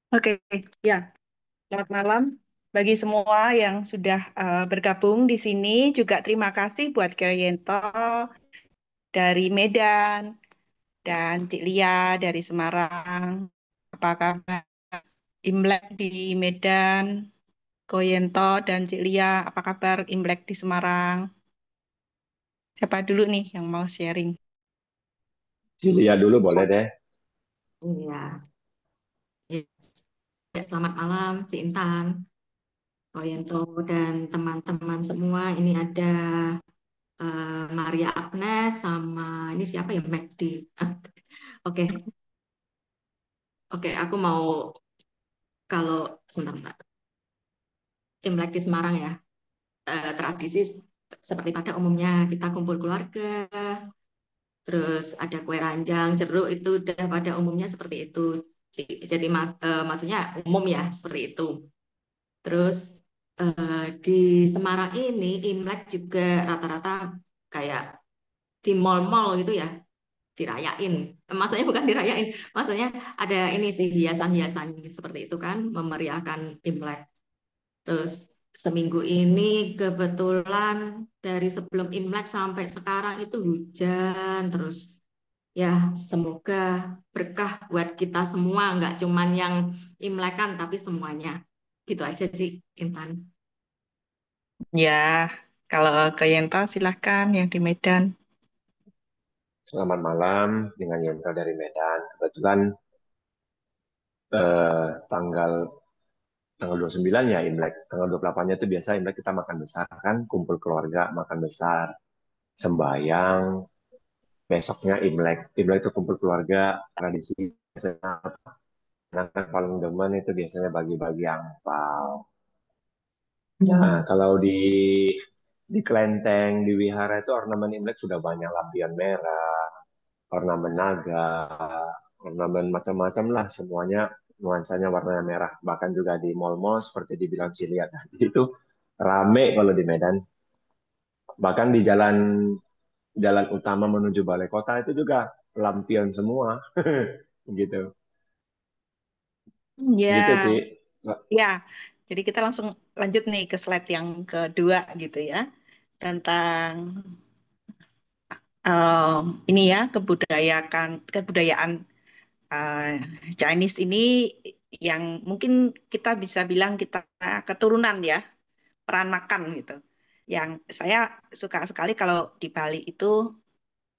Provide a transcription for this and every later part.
Oke, ya. Selamat malam bagi semua yang sudah bergabung di sini. Juga terima kasih buat Kak Yento dari Medan dan Cik Lia dari Semarang. Apa kabar Imlek di Medan? Koyento dan Cik Lia, apa kabar Imlek di Semarang? Siapa dulu nih yang mau sharing? Cilia dulu boleh deh. Iya, ya, selamat malam, Ci Intan, Royanto, dan teman-teman semua. Ini ada Maria Agnes sama ini siapa ya, McD. Oke, oke, aku mau kalau sebentar, Imlek di Semarang ya, tradisi seperti pada umumnya kita kumpul keluarga, terus ada kue ranjang, jeruk itu udah pada umumnya seperti itu. Jadi maksudnya umum ya seperti itu. Terus di Semarang ini Imlek juga rata-rata kayak di mall-mall gitu ya, dirayain. Maksudnya bukan dirayain, maksudnya ada ini sih hiasan-hiasan seperti itu kan, memeriahkan Imlek. Terus seminggu ini kebetulan dari sebelum Imlek sampai sekarang itu hujan terus. Ya, semoga berkah buat kita semua, nggak cuman yang Imlekan tapi semuanya. Gitu aja, Ci Intan. Ya, kalau ke Yento silahkan yang di Medan. Selamat malam dengan Yento dari Medan. Kebetulan tanggal tanggal 29 ya Imlek. Tanggal 28-nya itu biasa Imlek kita makan besar kan, kumpul keluarga makan besar, sembayang. Besoknya Imlek. Imlek itu kumpul keluarga, tradisi biasanya anak paling demen itu biasanya bagi-bagi angpao. Nah, kalau di kelenteng, di wihara itu ornamen Imlek sudah banyak lampion merah, ornamen naga, ornamen macam-macam lah semuanya nuansanya warna merah. Bahkan juga di mall-mall seperti dibilang Cilia tadi itu rame kalau di Medan. Bahkan di jalan jalan utama menuju balai kota itu juga lampion semua. Gitu. Gitu, Ci. Ya, ya. Jadi kita langsung lanjut nih ke slide yang kedua gitu ya. Tentang ini ya kebudayaan eh, Chinese ini yang mungkin kita bisa bilang kita keturunan ya, peranakan gitu. Yang saya suka sekali kalau di Bali itu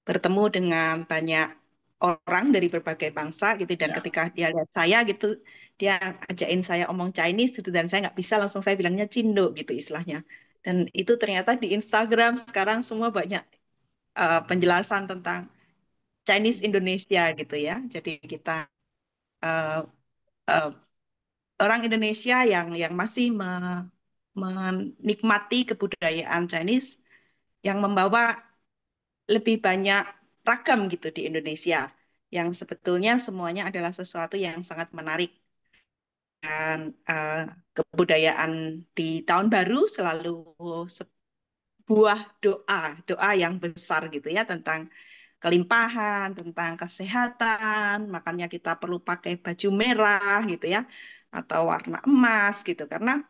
bertemu dengan banyak orang dari berbagai bangsa gitu, dan Ya. ketika dia lihat saya gitu, dia ajakin saya omong Chinese gitu, dan saya nggak bisa, langsung saya bilangnya Cindo gitu istilahnya. Dan itu ternyata di Instagram sekarang semua banyak penjelasan tentang Chinese Indonesia gitu ya. Jadi kita eh, eh, orang Indonesia yang masih menikmati kebudayaan Chinese yang membawa lebih banyak ragam gitu di Indonesia, yang sebetulnya semuanya adalah sesuatu yang sangat menarik. Dan kebudayaan di tahun baru selalu sebuah doa yang besar gitu ya, tentang kelimpahan, tentang kesehatan, makanya kita perlu pakai baju merah gitu ya, atau warna emas gitu, karena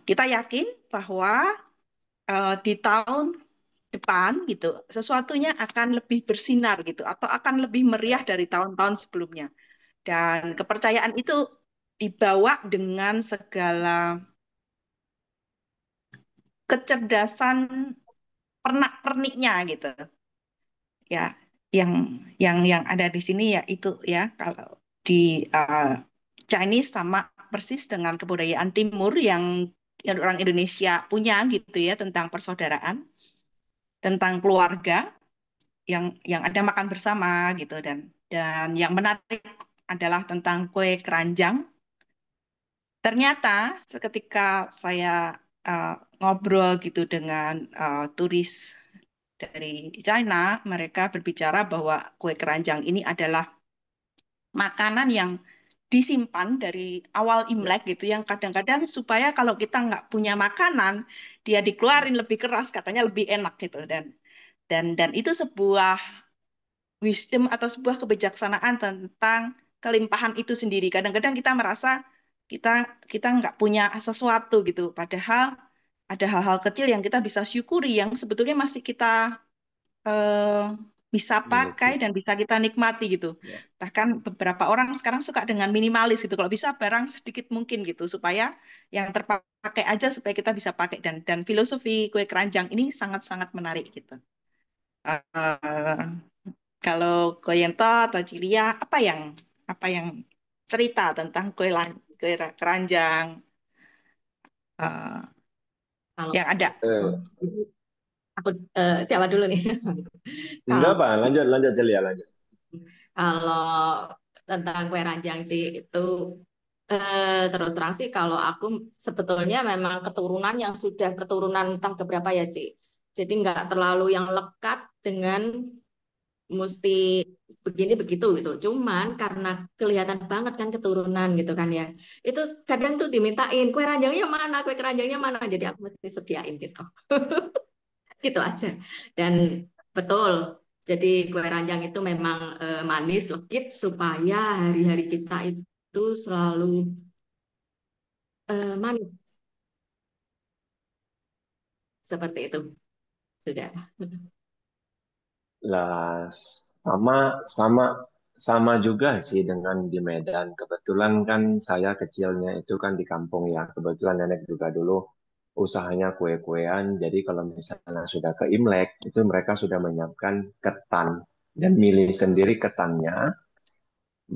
kita yakin bahwa di tahun depan gitu sesuatunya akan lebih bersinar gitu, atau akan lebih meriah dari tahun-tahun sebelumnya. Dan kepercayaan itu dibawa dengan segala kecerdasan pernak-perniknya gitu ya, yang yang ada di sini ya itu ya, kalau di Chinese sama persis dengan kebudayaan Timur yang orang Indonesia punya gitu ya, tentang persaudaraan, tentang keluarga, yang ada makan bersama gitu. Dan yang menarik adalah tentang kue keranjang. Ternyata seketika saya uh, ngobrol gitu dengan turis dari China, mereka berbicara bahwa kue keranjang ini adalah makanan yang disimpan dari awal Ya. Imlek gitu, yang kadang-kadang supaya kalau kita nggak punya makanan, dia dikeluarin lebih keras, katanya lebih enak gitu. Dan itu sebuah wisdom atau sebuah kebijaksanaan tentang kelimpahan itu sendiri. Kadang-kadang kita merasa kita kita nggak punya sesuatu gitu, padahal ada hal-hal kecil yang kita bisa syukuri yang sebetulnya masih kita eh, bisa pakai Miliki. dan bisa kita nikmati gitu. Ya. Bahkan beberapa orang sekarang suka dengan minimalis gitu. Kalau bisa barang sedikit mungkin gitu supaya yang terpakai aja supaya kita bisa pakai dan filosofi kue keranjang ini sangat-sangat menarik gitu. Eh, Kalau Koyento atau Cilia apa yang cerita tentang keranjang eh, Kalau yang ada? Eh, aku siapa dulu nih? enggak Kalau apa, lanjut lanjut Celia lanjut. kalau tentang kue ranjang Ci itu terus terang sih kalau aku sebetulnya memang keturunan yang sudah keturunan entah keberapa ya Ci. Jadi nggak terlalu yang lekat dengan mesti begini begitu gitu. Cuman karena kelihatan banget kan keturunan gitu kan ya. Itu kadang tuh dimintain kue ranjangnya mana, kue keranjangnya mana. Jadi aku mesti sediain gitu. Gitu aja. Dan betul. Jadi kue ranjang itu memang manis, legit supaya hari-hari kita itu selalu manis seperti itu. Sudah. Lah sama sama sama juga sih dengan di Medan. Kebetulan kan saya kecilnya itu kan di kampung ya. Kebetulan nenek juga dulu usahanya kue-kuean. Jadi kalau misalnya sudah ke Imlek, itu mereka sudah menyiapkan ketan dan milih sendiri ketannya.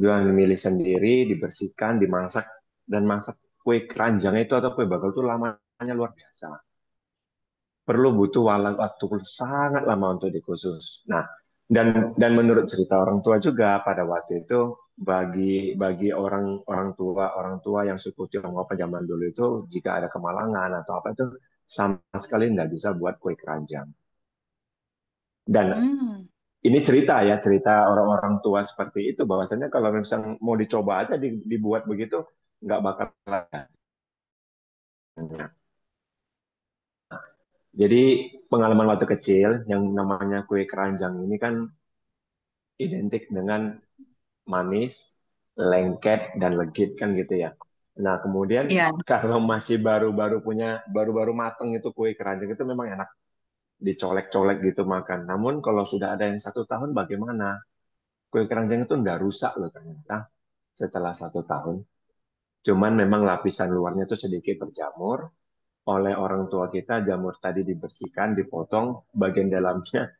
Jual milih sendiri, dibersihkan, dimasak dan masak kue keranjang itu atau kue bakal itu lamanya luar biasa. Perlu butuh waktu sangat lama untuk dikhusus. Nah, dan menurut cerita orang tua juga pada waktu itu bagi orang tua yang suku Tionghoa zaman dulu itu jika ada kemalangan atau apa itu sama sekali nggak bisa buat kue keranjang. Dan Hmm. ini cerita ya cerita orang-orang tua seperti itu bahwasanya kalau misalnya mau dicoba aja dibuat begitu nggak bakal. Jadi pengalaman waktu kecil yang namanya kue keranjang ini kan identik dengan manis, lengket, dan legit kan gitu ya. Nah kemudian Ya. kalau masih baru-baru mateng itu kue keranjang itu memang enak dicolek-colek gitu makan. Namun kalau sudah ada yang 1 tahun bagaimana? Kue keranjang itu nggak rusak loh ternyata setelah 1 tahun. Cuman memang lapisan luarnya itu sedikit berjamur. Oleh orang tua kita jamur tadi dibersihkan, dipotong, bagian dalamnya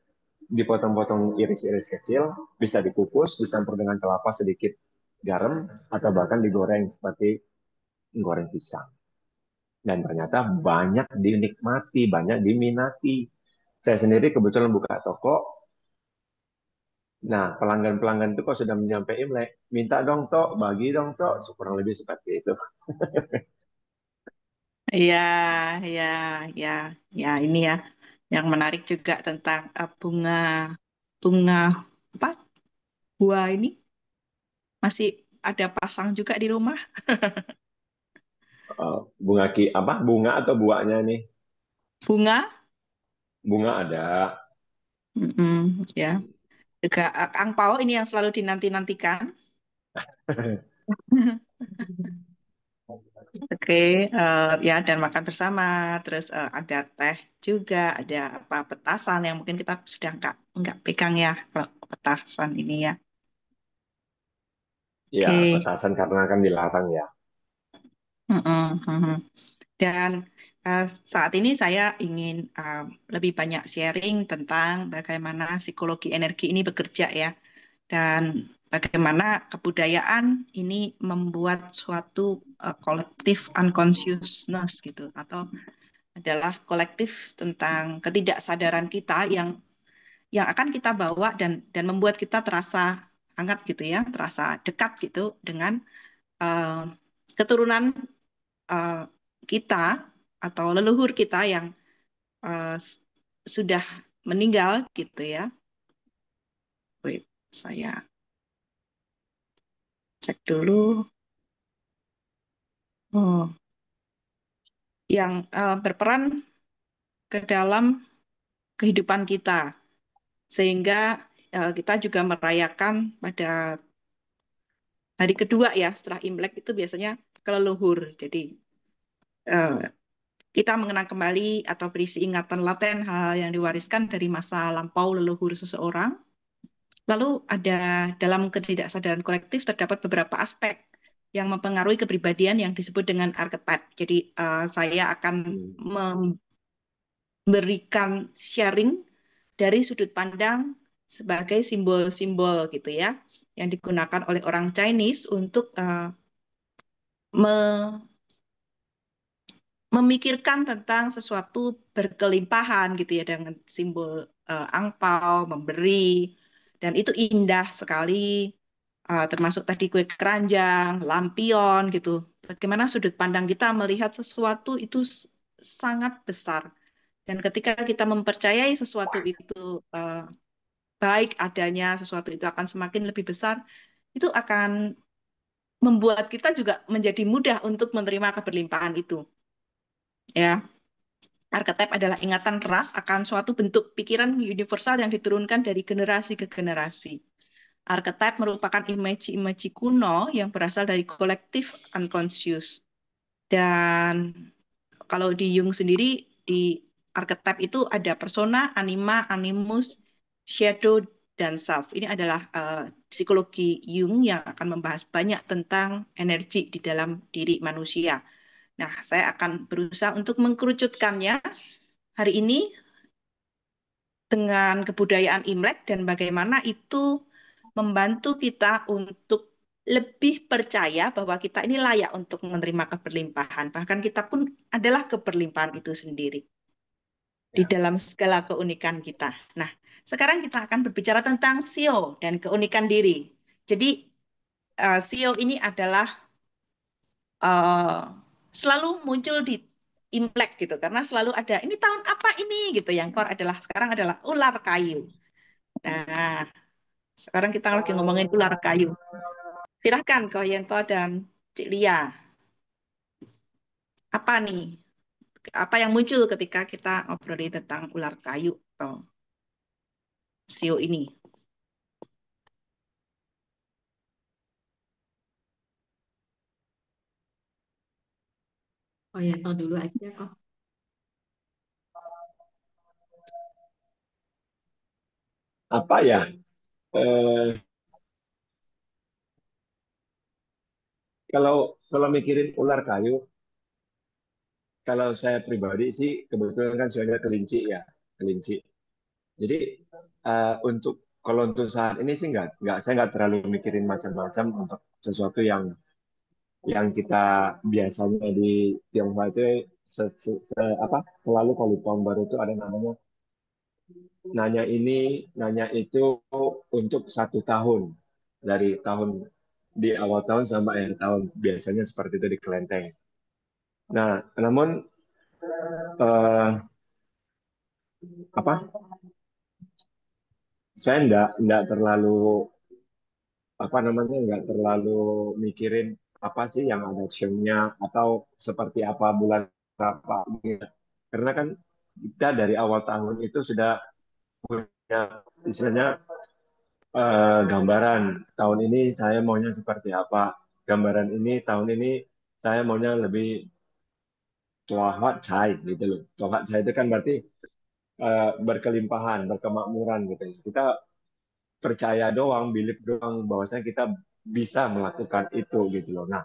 dipotong-potong iris-iris kecil, bisa dikukus, dicampur dengan kelapa sedikit garam, atau bahkan digoreng seperti goreng pisang. Dan ternyata banyak dinikmati, banyak diminati. Saya sendiri kebetulan buka toko. Nah, pelanggan-pelanggan itu kalau sudah menyampai Imlek, minta dong tok, bagi dong tok, kurang lebih seperti itu. Iya, ya, ya, ya ini ya yang menarik juga tentang bunga bunga apa buah ini masih ada pasang juga di rumah. Bunga atau buahnya nih? Bunga, Bunga ada. mm-mm, ya. Juga angpao ini yang selalu dinanti-nantikan. Oke, ya dan makan bersama. Terus ada teh juga, ada apa petasan yang mungkin kita sudah nggak pegang ya kalau petasan ini ya. Ya, Oke. petasan karena kan dilarang ya. Mm-mm, mm-mm. Dan eh, saat ini saya ingin lebih banyak sharing tentang bagaimana psikologi energi ini bekerja ya, dan bagaimana kebudayaan ini membuat suatu kolektif unconsciousness gitu, atau adalah kolektif tentang ketidaksadaran kita yang akan kita bawa dan membuat kita terasa hangat gitu ya, terasa dekat gitu dengan eh, keturunan eh, kita atau leluhur kita yang sudah meninggal gitu ya. Wait, saya cek dulu. Oh, yang berperan ke dalam kehidupan kita, sehingga kita juga merayakan pada Hari kedua ya setelah Imlek itu biasanya ke leluhur. Jadi eh, kita mengenang kembali atau berisi ingatan laten hal yang diwariskan dari masa lampau leluhur seseorang. Lalu ada dalam ketidaksadaran kolektif terdapat beberapa aspek yang mempengaruhi kepribadian yang disebut dengan archetype. Jadi saya akan memberikan sharing dari sudut pandang sebagai simbol-simbol gitu ya, yang digunakan oleh orang Chinese untuk memikirkan tentang sesuatu berkelimpahan gitu ya dengan simbol angpao, memberi, dan itu indah sekali. Termasuk tadi kue keranjang, lampion gitu. Bagaimana sudut pandang kita melihat sesuatu itu sangat besar. Dan ketika kita mempercayai sesuatu itu baik adanya, sesuatu itu akan semakin lebih besar, itu akan membuat kita juga menjadi mudah untuk menerima keberlimpahan itu. Ya, archetype adalah ingatan keras akan suatu bentuk pikiran universal yang diturunkan dari generasi ke generasi. Archetype merupakan imaji-imaji kuno yang berasal dari kolektif unconscious. Dan kalau di Jung sendiri, di archetype itu ada persona, anima, animus, shadow, dan self. Ini adalah psikologi Jung yang akan membahas banyak tentang energi di dalam diri manusia. Nah, saya akan berusaha untuk mengkerucutkannya hari ini dengan kebudayaan Imlek dan bagaimana itu membantu kita untuk lebih percaya bahwa kita ini layak untuk menerima keberlimpahan. Bahkan kita pun adalah keberlimpahan itu sendiri di Ya. dalam segala keunikan kita. Nah, sekarang kita akan berbicara tentang sio dan keunikan diri. Jadi, sio ini adalah uh, selalu muncul di Imlek gitu karena selalu ada ini tahun apa ini gitu yang core adalah sekarang adalah ular kayu. Nah, sekarang kita lagi ngomongin ular kayu. Silahkan Ko Yento dan Cik Lia. Apa nih? Apa yang muncul ketika kita ngobrolin tentang ular kayu atau sio ini? Oh ya, tahu dulu aja kok. Apa ya? Eh, kalau mikirin ular kayu, kalau saya pribadi sih kebetulan kan sionya kelinci ya, kelinci. Jadi untuk kalau untuk saat ini sih nggak saya nggak terlalu mikirin macam-macam untuk sesuatu yang kita biasanya di Tionghoa itu apa selalu kalau tahun baru itu ada namanya nanya ini nanya itu untuk 1 tahun dari tahun di awal tahun sampai akhir tahun biasanya seperti itu di kelenteng. Nah, namun eh, apa saya enggak terlalu apa namanya nggak terlalu mikirin apa sih yang ada nya atau seperti apa bulan apa gitu. Karena kan kita dari awal tahun itu sudah punya istilahnya gambaran tahun ini saya maunya seperti apa, gambaran ini tahun ini saya maunya lebih tuahat cai gitu loh. Tuahat cai itu kan berarti berkelimpahan, berkemakmuran gitu. Kita percaya doang, belief doang bahwasanya kita bisa melakukan itu gitu loh. Nah,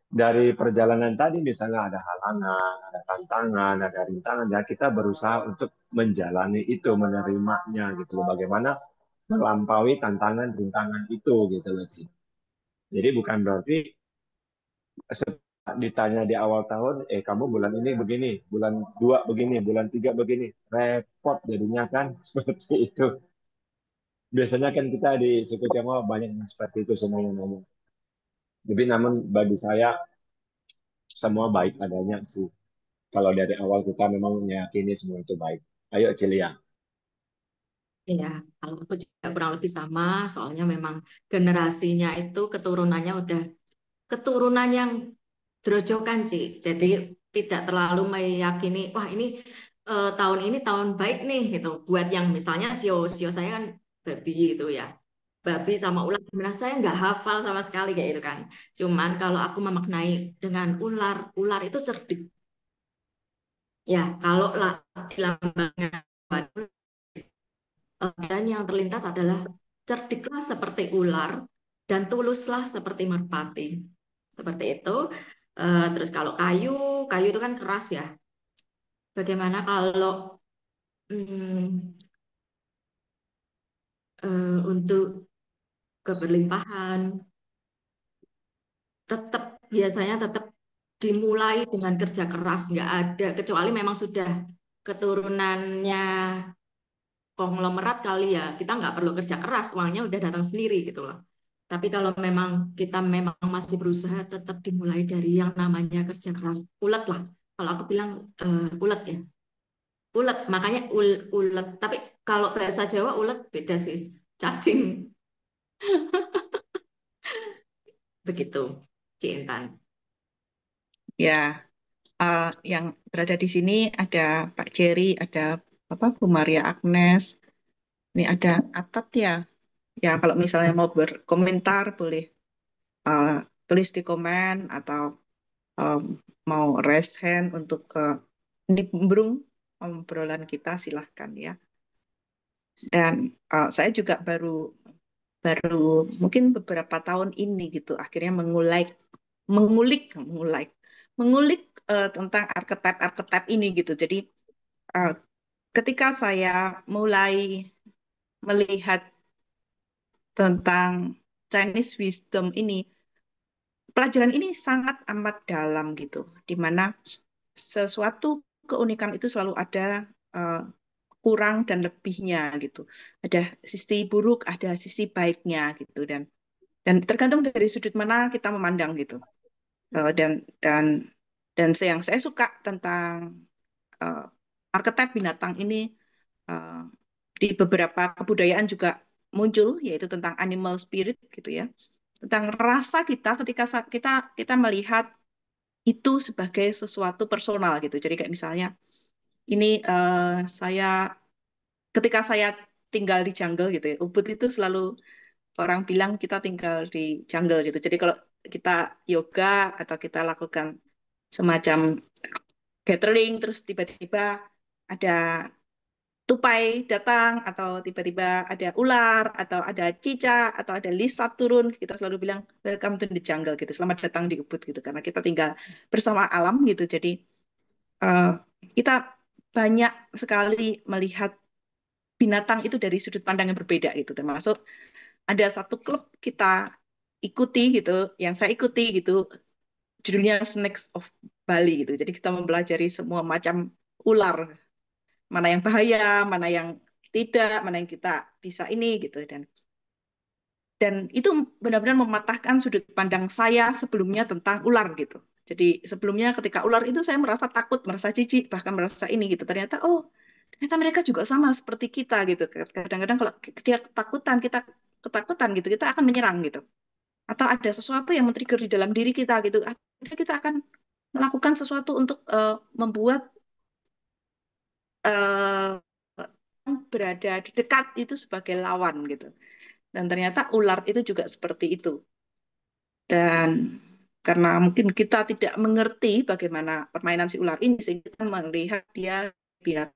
dari perjalanan tadi misalnya ada halangan, ada tantangan, ada rintangan, dan kita berusaha untuk menjalani itu, menerimanya gitu loh. Bagaimana melampaui tantangan rintangan itu gitu loh sih. Jadi bukan berarti ditanya di awal tahun, kamu bulan ini begini, bulan 2 begini, bulan 3 begini, repot jadinya kan seperti itu. Biasanya kan kita di suku Jawa banyak yang seperti itu semuanya. Jadi namun bagi saya semua baik adanya sih. Kalau dari awal kita memang meyakini semua itu baik. Ayo Cilia. Iya, kalau aku juga kurang lebih sama, soalnya memang generasinya itu keturunannya udah keturunan yang drojokan, Ci. Jadi tidak terlalu meyakini, wah ini tahun ini tahun baik nih gitu. Buat yang misalnya sio saya kan babi gitu ya. Babi sama ular Merasa saya nggak hafal sama sekali kayak itu kan. Cuman kalau aku memaknai dengan ular, ular itu cerdik. Ya, kalau lah di lambangnya dan yang terlintas adalah cerdiklah seperti ular dan tuluslah seperti merpati. Seperti itu. Terus kalau kayu, kayu itu kan keras ya. Bagaimana kalau hmm, untuk keberlimpahan, tetap biasanya tetap dimulai dengan kerja keras, nggak ada kecuali memang sudah keturunannya konglomerat kali ya, kita nggak perlu kerja keras, uangnya udah datang sendiri gitu loh. Tapi kalau memang kita memang masih berusaha, tetap dimulai dari yang namanya kerja keras, ulet lah. Kalau aku bilang ulet ya, ulet, makanya ulet. Tapi kalau bahasa Jawa ulet beda sih, cacing, begitu, Cintan. Ya, yang berada di sini ada Pak Jerry, ada apa Bu Maria Agnes, ini ada Atat ya. Ya, kalau misalnya mau berkomentar boleh uh, tulis di komen atau um, mau raise hand untuk nimbrung obrolan kita silahkan ya. Dan saya juga baru baru mungkin beberapa tahun ini gitu akhirnya mengulik mengulik tentang archetype ini gitu. Jadi uh, ketika saya mulai melihat tentang Chinese wisdom ini, pelajaran ini sangat amat dalam gitu, di mana sesuatu keunikan itu selalu ada uh, kurang dan lebihnya gitu. Ada sisi buruk, ada sisi baiknya gitu, dan tergantung dari sudut mana kita memandang gitu. Eh, dan dan yang saya suka tentang uh, archetype binatang ini uh, di beberapa kebudayaan juga muncul, yaitu tentang animal spirit gitu ya, tentang rasa kita ketika kita melihat itu sebagai sesuatu personal gitu. Jadi kayak misalnya ini saya ketika saya tinggal di jungle gitu ya, Ubud itu selalu orang bilang kita tinggal di jungle gitu. Jadi kalau kita yoga atau kita lakukan semacam gathering, terus tiba-tiba ada tupai datang, atau tiba-tiba ada ular, atau ada cicak, atau ada lisat turun, kita selalu bilang welcome to the jungle gitu, selamat datang di Ubud gitu, karena kita tinggal bersama alam gitu. Jadi eh, kita banyak sekali melihat binatang itu dari sudut pandang yang berbeda gitu, termasuk ada satu klub kita ikuti gitu, yang saya ikuti gitu, judulnya Snakes of Bali gitu. Jadi kita mempelajari semua macam ular, mana yang bahaya, mana yang tidak, mana yang kita bisa ini gitu. Dan itu benar-benar mematahkan sudut pandang saya sebelumnya tentang ular gitu. Jadi sebelumnya ketika ular itu saya merasa takut, merasa jijik, bahkan merasa ini gitu. Ternyata oh, ternyata mereka juga sama seperti kita gitu. Kadang-kadang kalau dia ketakutan, kita ketakutan gitu, kita akan menyerang gitu. Atau ada sesuatu yang men-trigger di dalam diri kita gitu. Akhirnya kita akan melakukan sesuatu untuk membuat uh, berada di dekat itu sebagai lawan gitu. Dan ternyata ular itu juga seperti itu. Dan karena mungkin kita tidak mengerti bagaimana permainan si ular ini, sehingga kita melihat dia binatang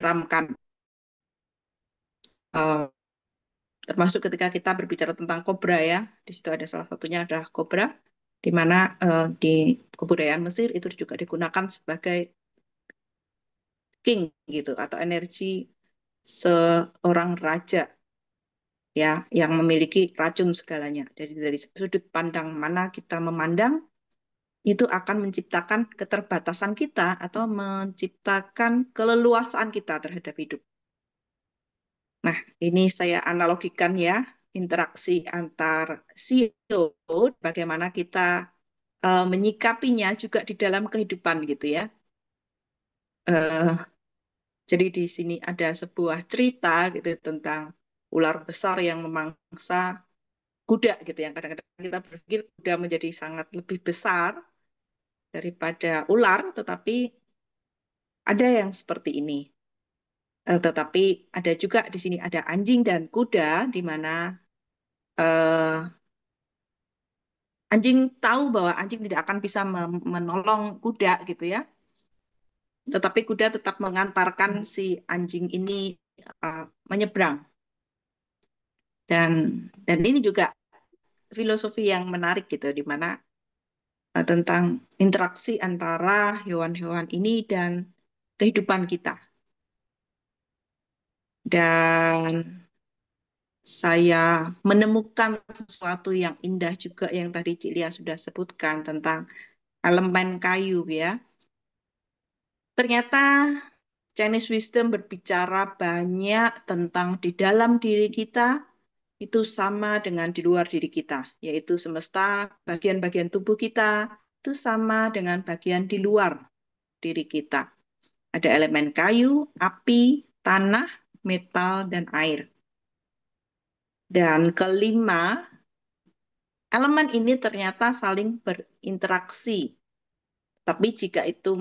ramkan. Uh, Termasuk ketika kita berbicara tentang kobra ya, di situ ada salah satunya adalah kobra, di mana di kebudayaan Mesir itu juga digunakan sebagai king gitu, atau energi seorang raja ya, yang memiliki racun segalanya. Dari sudut pandang mana kita memandang, itu akan menciptakan keterbatasan kita atau menciptakan keleluasaan kita terhadap hidup. Nah, ini saya analogikan ya, interaksi antar CEO, bagaimana kita menyikapinya juga di dalam kehidupan gitu ya. Eh, jadi di sini ada sebuah cerita gitu tentang ular besar yang memangsa kuda gitu, yang kadang-kadang kita berpikir kuda menjadi sangat lebih besar daripada ular, tetapi ada yang seperti ini. Tetapi ada juga di sini ada anjing dan kuda, di mana eh, anjing tahu bahwa anjing tidak akan bisa menolong kuda gitu ya, tetapi kuda tetap mengantarkan si anjing ini menyeberang. Dan ini juga filosofi yang menarik gitu, di mana tentang interaksi antara hewan-hewan ini dan kehidupan kita. Dan saya menemukan sesuatu yang indah juga yang tadi Cilia sudah sebutkan tentang elemen kayu ya. Ternyata Chinese wisdom berbicara banyak tentang di dalam diri kita itu sama dengan di luar diri kita, yaitu semesta, bagian-bagian tubuh kita itu sama dengan bagian di luar diri kita. Ada elemen kayu, api, tanah, metal, dan air. Dan kelima, elemen ini ternyata saling berinteraksi. Tapi jika itu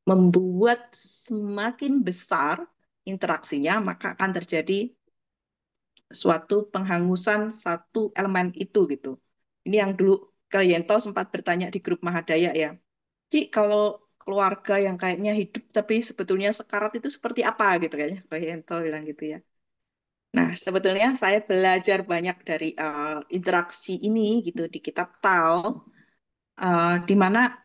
membuat semakin besar interaksinya, maka akan terjadi suatu penghangusan satu elemen itu gitu. Ini yang dulu Yento sempat bertanya di grup Mahadaya ya. Ci, kalau keluarga yang kayaknya hidup tapi sebetulnya sekarat itu seperti apa gitu kayaknya Yento bilang gitu ya. Nah, sebetulnya saya belajar banyak dari interaksi ini gitu di kitab Tao, di mana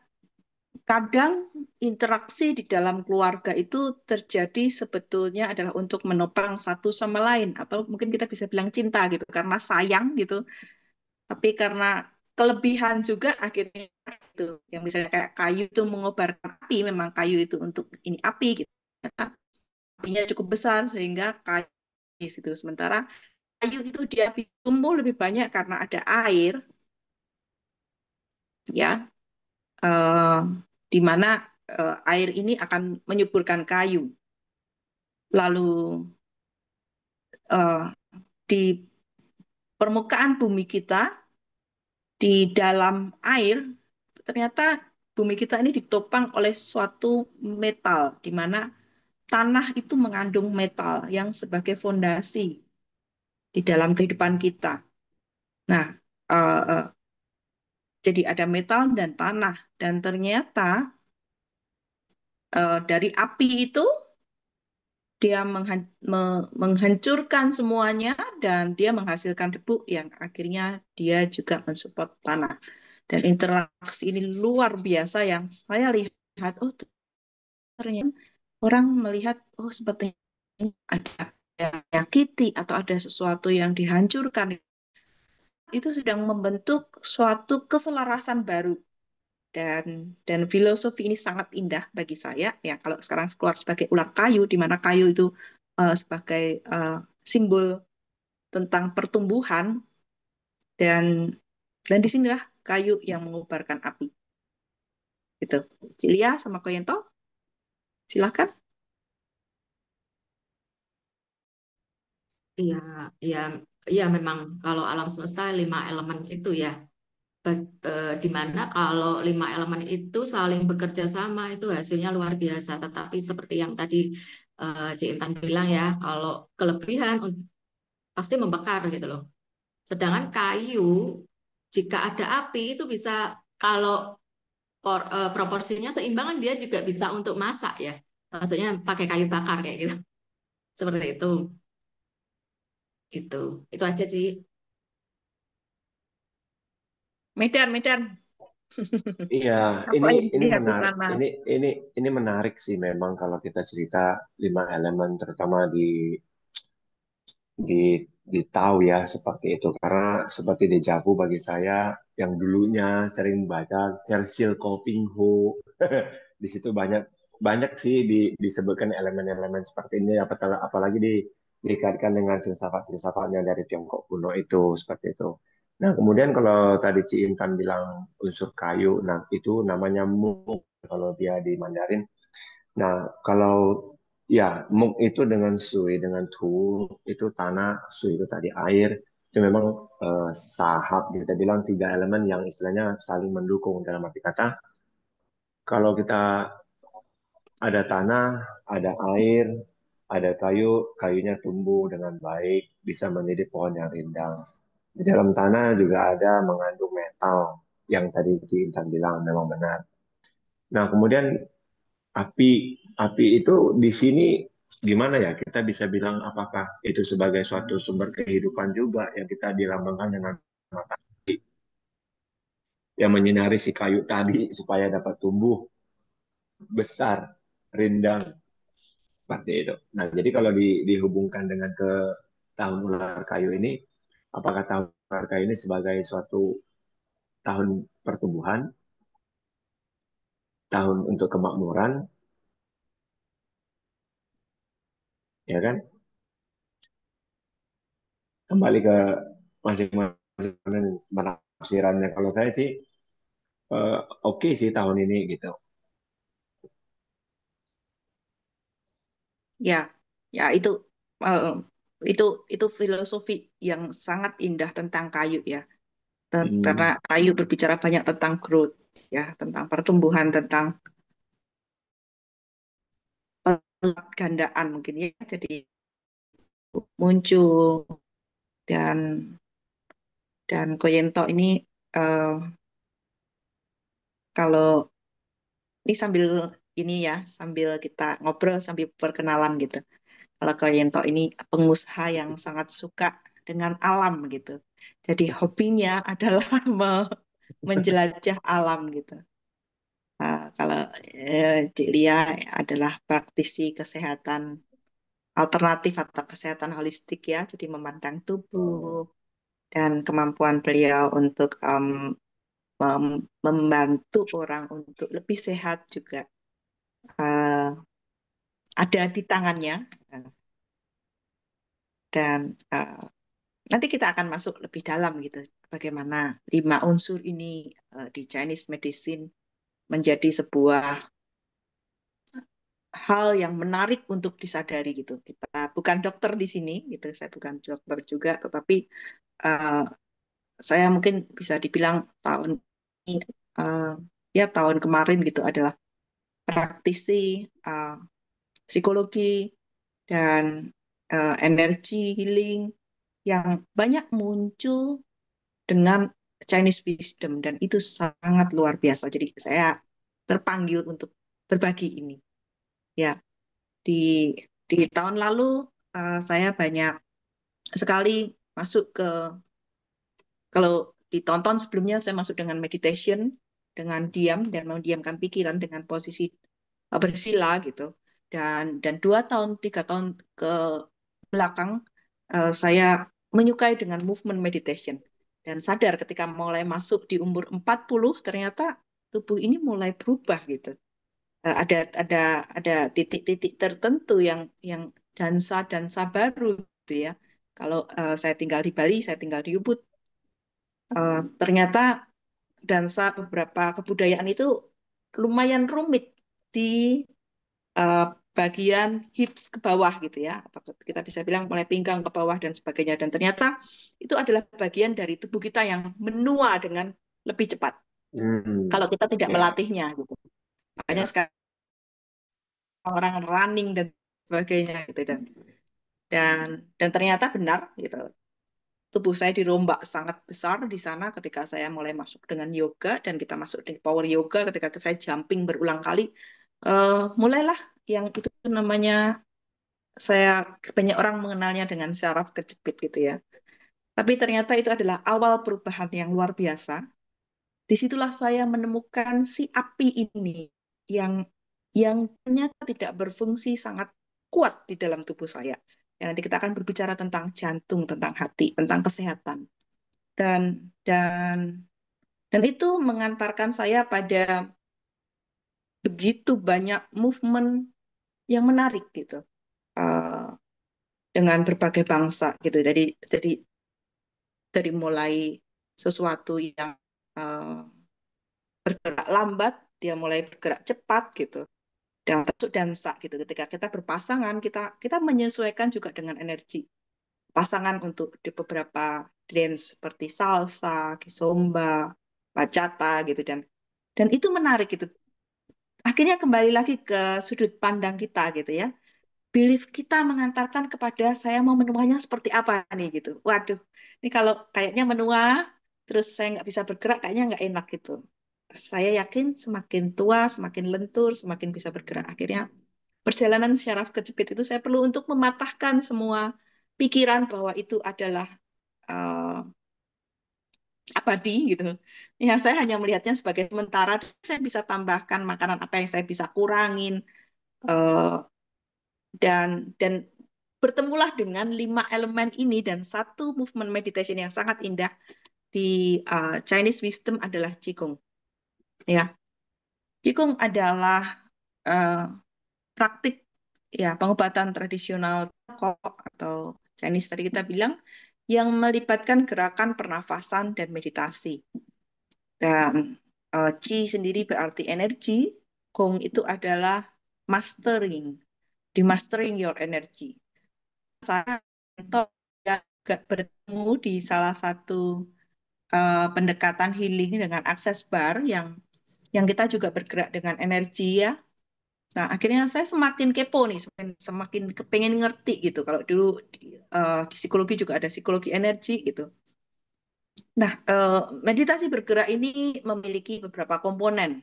kadang interaksi di dalam keluarga itu terjadi sebetulnya adalah untuk menopang satu sama lain, atau mungkin kita bisa bilang cinta gitu, karena sayang gitu, tapi karena kelebihan juga akhirnya itu, yang misalnya kayak kayu itu mengobarkan api, memang kayu itu untuk ini api gitu, apinya cukup besar sehingga kayu itu. Sementara kayu itu dia tumbuh lebih banyak karena ada air, ya, eh, di mana air ini akan menyuburkan kayu. Lalu eh, di permukaan bumi kita, di dalam air, ternyata bumi kita ini ditopang oleh suatu metal, di mana tanah itu mengandung metal yang sebagai fondasi di dalam kehidupan kita. Nah, eh, eh, jadi ada metal dan tanah, dan ternyata dari api itu dia menghancurkan semuanya dan dia menghasilkan debu yang akhirnya dia juga mensupport tanah. Dan interaksi ini luar biasa yang saya lihat, oh ternyata orang melihat, oh sepertinya ada yang menyakiti atau ada sesuatu yang dihancurkan, itu sedang membentuk suatu keselarasan baru. Dan filosofi ini sangat indah bagi saya ya, kalau sekarang keluar sebagai ular kayu, di mana kayu itu sebagai simbol tentang pertumbuhan, dan disinilah kayu yang mengobarkan api gitu. Cilia sama Koyento, silahkan. Iya, iya, iya memang kalau alam semesta 5 elemen itu ya, di mana kalau 5 elemen itu saling bekerja sama itu hasilnya luar biasa. Tetapi seperti yang tadi Cik Intan bilang ya, kalau kelebihan pasti membakar gitu loh. Sedangkan kayu, jika ada api itu bisa kalau proporsinya seimbangan dia juga bisa untuk masak ya. Maksudnya pakai kayu bakar kayak gitu. Seperti itu. Gitu. Itu aja sih. Medan, Medan. Iya, Apa ini yang ini dilihat di menarik. sana? Ini menarik sih memang kalau kita cerita 5 elemen, terutama di tahu ya seperti itu. Karena seperti dejavu bagi saya yang dulunya sering baca Churchill Kopingho. Di situ banyak banyak sih disebutkan elemen-elemen seperti ini, apalagi dikaitkan dengan filsafat-filsafatnya dari Tiongkok kuno itu seperti itu. Nah, kemudian kalau tadi Ci Intan bilang unsur kayu, nah itu namanya mu kalau dia di Mandarin. Nah, kalau ya muk itu dengan sui, dengan tu itu tanah, sui itu tadi air, itu memang sahab kita bilang 3 elemen yang istilahnya saling mendukung dalam arti kata. Kalau kita ada tanah, ada air, ada kayu, kayunya tumbuh dengan baik, bisa menjadi pohon yang rindang. Di dalam tanah juga ada mengandung metal yang tadi Ci Intan bilang memang benar. Nah, kemudian api, api itu di sini gimana ya? Kita bisa bilang apakah itu sebagai suatu sumber kehidupan juga yang kita dilambangkan dengan matahari yang menyinari si kayu tadi supaya dapat tumbuh besar, rindang seperti itu. Nah, jadi kalau dihubungkan dengan ke tahun ular kayu ini, apakah tahun ular kayu ini sebagai suatu tahun pertumbuhan, tahun untuk kemakmuran, ya kan? Kembali ke masing-masing penafsirannya. Kalau saya sih oke sih tahun ini gitu. Ya, ya eh, itu itu filosofi yang sangat indah tentang kayu ya. Karena Hmm. kayu berbicara banyak tentang growth ya, tentang pertumbuhan, tentang gandaan mungkin ya. Jadi muncul dan Koyento ini eh, kalau ini sambil ini ya, sambil kita ngobrol sambil perkenalan gitu. Kalau Koyento ini pengusaha yang sangat suka dengan alam gitu. Jadi hobinya adalah menjelajah alam gitu. Kalau Cik Lia adalah praktisi kesehatan alternatif atau kesehatan holistik ya, jadi memandang tubuh Oh. dan kemampuan beliau untuk membantu orang untuk lebih sehat juga eh, ada di tangannya. Eh, dan nanti kita akan masuk lebih dalam gitu, bagaimana 5 unsur ini di Chinese medicine menjadi sebuah hal yang menarik untuk disadari gitu. Kita bukan dokter di sini gitu, saya bukan dokter juga, tetapi eh, saya mungkin bisa dibilang tahun ini eh, ya tahun kemarin gitu adalah praktisi eh, psikologi dan energi healing yang banyak muncul dengan Chinese wisdom dan itu sangat luar biasa. Jadi saya terpanggil untuk berbagi ini. Ya, di tahun lalu saya banyak sekali masuk ke kalau ditonton sebelumnya saya masuk dengan meditation, dengan diam dan mendiamkan pikiran dengan posisi bersila gitu. Dan 2 tahun 3 tahun ke belakang saya menyukai dengan movement meditation dan sadar ketika mulai masuk di umur 40 ternyata tubuh ini mulai berubah gitu. Ada titik-titik tertentu yang dansa-dansa baru gitu ya. Kalau saya tinggal di Bali, saya tinggal di Ubud, ternyata dansa beberapa kebudayaan itu lumayan rumit di eh, bagian hips ke bawah gitu ya, atau kita bisa bilang mulai pinggang ke bawah dan sebagainya. Dan ternyata itu adalah bagian dari tubuh kita yang menua dengan lebih cepat Hmm. kalau kita tidak Ya, melatihnya gitu. Makanya ya. sekarang orang running dan sebagainya gitu dan ternyata benar gitu. Tubuh saya dirombak sangat besar di sana ketika saya mulai masuk dengan yoga dan kita masuk di power yoga ketika saya jumping berulang kali. Mulailah yang itu namanya saya banyak orang mengenalnya dengan syaraf kejepit gitu ya. Tapi ternyata itu adalah awal perubahan yang luar biasa. Disitulah saya menemukan si api ini yang ternyata tidak berfungsi sangat kuat di dalam tubuh saya. Dan nanti kita akan berbicara tentang jantung, tentang hati, tentang kesehatan. Dan dan itu mengantarkan saya pada begitu banyak movement yang menarik gitu. Eh, dengan berbagai bangsa gitu. Dari mulai sesuatu yang eh, bergerak lambat, dia mulai bergerak cepat gitu. Dan termasuk dansa gitu. Ketika kita berpasangan, kita menyesuaikan juga dengan energi pasangan untuk di beberapa dance seperti salsa, kizomba, bachata gitu dan itu menarik gitu. Akhirnya kembali lagi ke sudut pandang kita gitu ya. belief kita mengantarkan kepada saya mau menuanya seperti apa nih gitu. Waduh, ini kalau kayaknya menua terus saya nggak bisa bergerak kayaknya nggak enak gitu. Saya yakin semakin tua, semakin lentur, semakin bisa bergerak. Akhirnya perjalanan syaraf kejepit itu saya perlu untuk mematahkan semua pikiran bahwa itu adalah eh, abadi gitu. Ya, saya hanya melihatnya sebagai sementara. Saya bisa tambahkan makanan apa yang saya bisa kurangin, eh, dan bertemulah dengan 5 elemen ini dan satu movement meditation yang sangat indah di Chinese wisdom adalah Qigong. Ya, Qigong adalah eh, praktik ya pengobatan tradisional Tiongkok atau Chinese tadi kita bilang yang melibatkan gerakan pernafasan dan meditasi. Dan Qi sendiri berarti energi, Gong itu adalah mastering, di mastering your energy. Saya juga bertemu di salah satu pendekatan healing dengan akses bar yang kita juga bergerak dengan energi ya. Nah, akhirnya saya semakin kepo nih, semakin kepengen ngerti gitu. Kalau dulu di psikologi juga ada psikologi energi gitu. Nah, meditasi bergerak ini memiliki beberapa komponen.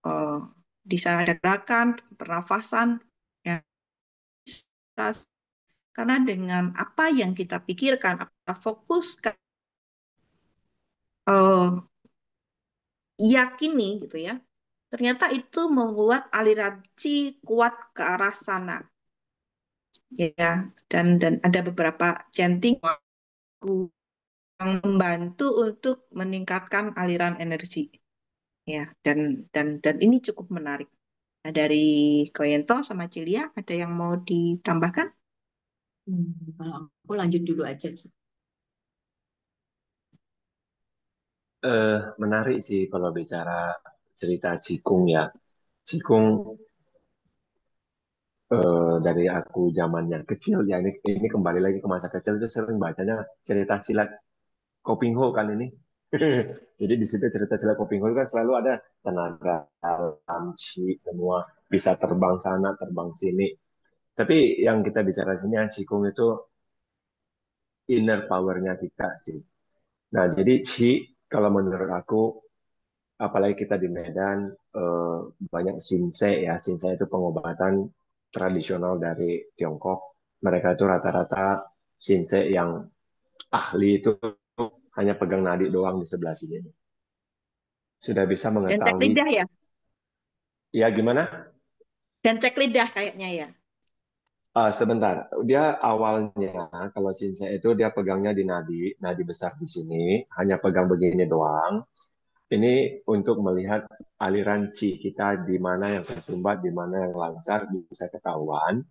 Eh, di sana ada gerakan, pernafasan, ya, karena dengan apa yang kita pikirkan, apa kita fokuskan, yakini gitu ya, ternyata itu membuat aliran chi kuat ke arah sana, ya. Dan ada beberapa chanting yang membantu untuk meningkatkan aliran energi, ya. Dan ini cukup menarik. Nah, dari Koyento sama Cilia, ada yang mau ditambahkan? Kalau aku lanjut dulu aja, Cik. Menarik sih kalau bicara cerita Cikung ya. Cikung dari aku zaman yang kecil ya, ini kembali lagi ke masa kecil itu sering bacanya cerita silat Kopingho kan ini. Jadi di situ cerita silat Kopingho kan selalu ada tenaga alam, chi, semua bisa terbang sana, terbang sini. Tapi yang kita bicara sini Qigong itu inner power-nya kita sih. Nah, jadi chi kalau menurut aku apalagi kita di Medan banyak Shinsei ya. Shinsei itu pengobatan tradisional dari Tiongkok. Mereka itu rata-rata Shinsei yang ahli itu hanya pegang nadi doang di sebelah sini. Sudah bisa Dan cek mengetahui, lidah ya? ya gimana? Dan cek lidah kayaknya ya. Sebentar, dia awalnya kalau Shinsei itu dia pegangnya di nadi, nadi besar di sini, hanya pegang begini doang. Ini untuk melihat aliran chi kita di mana yang tersumbat, di mana yang lancar bisa ketahuan.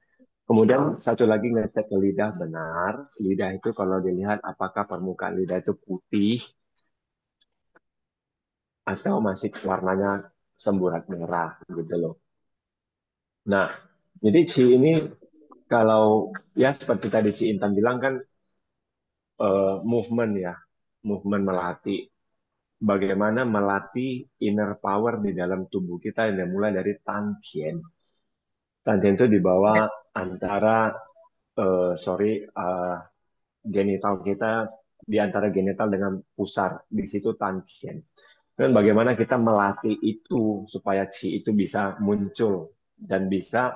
Kemudian satu lagi ngecek ke lidah benar. Lidah itu kalau dilihat apakah permukaan lidah itu putih atau masih warnanya semburat merah gitu loh. Nah, jadi chi ini kalau ya seperti tadi Ci Intan bilang kan movement ya, movement melatih. Bagaimana melatih inner power di dalam tubuh kita yang dimulai dari Tantien. Tantien itu di bawah antara sorry genital kita di antara genital dengan pusar di situ Tantien. Dan bagaimana kita melatih itu supaya chi itu bisa muncul dan bisa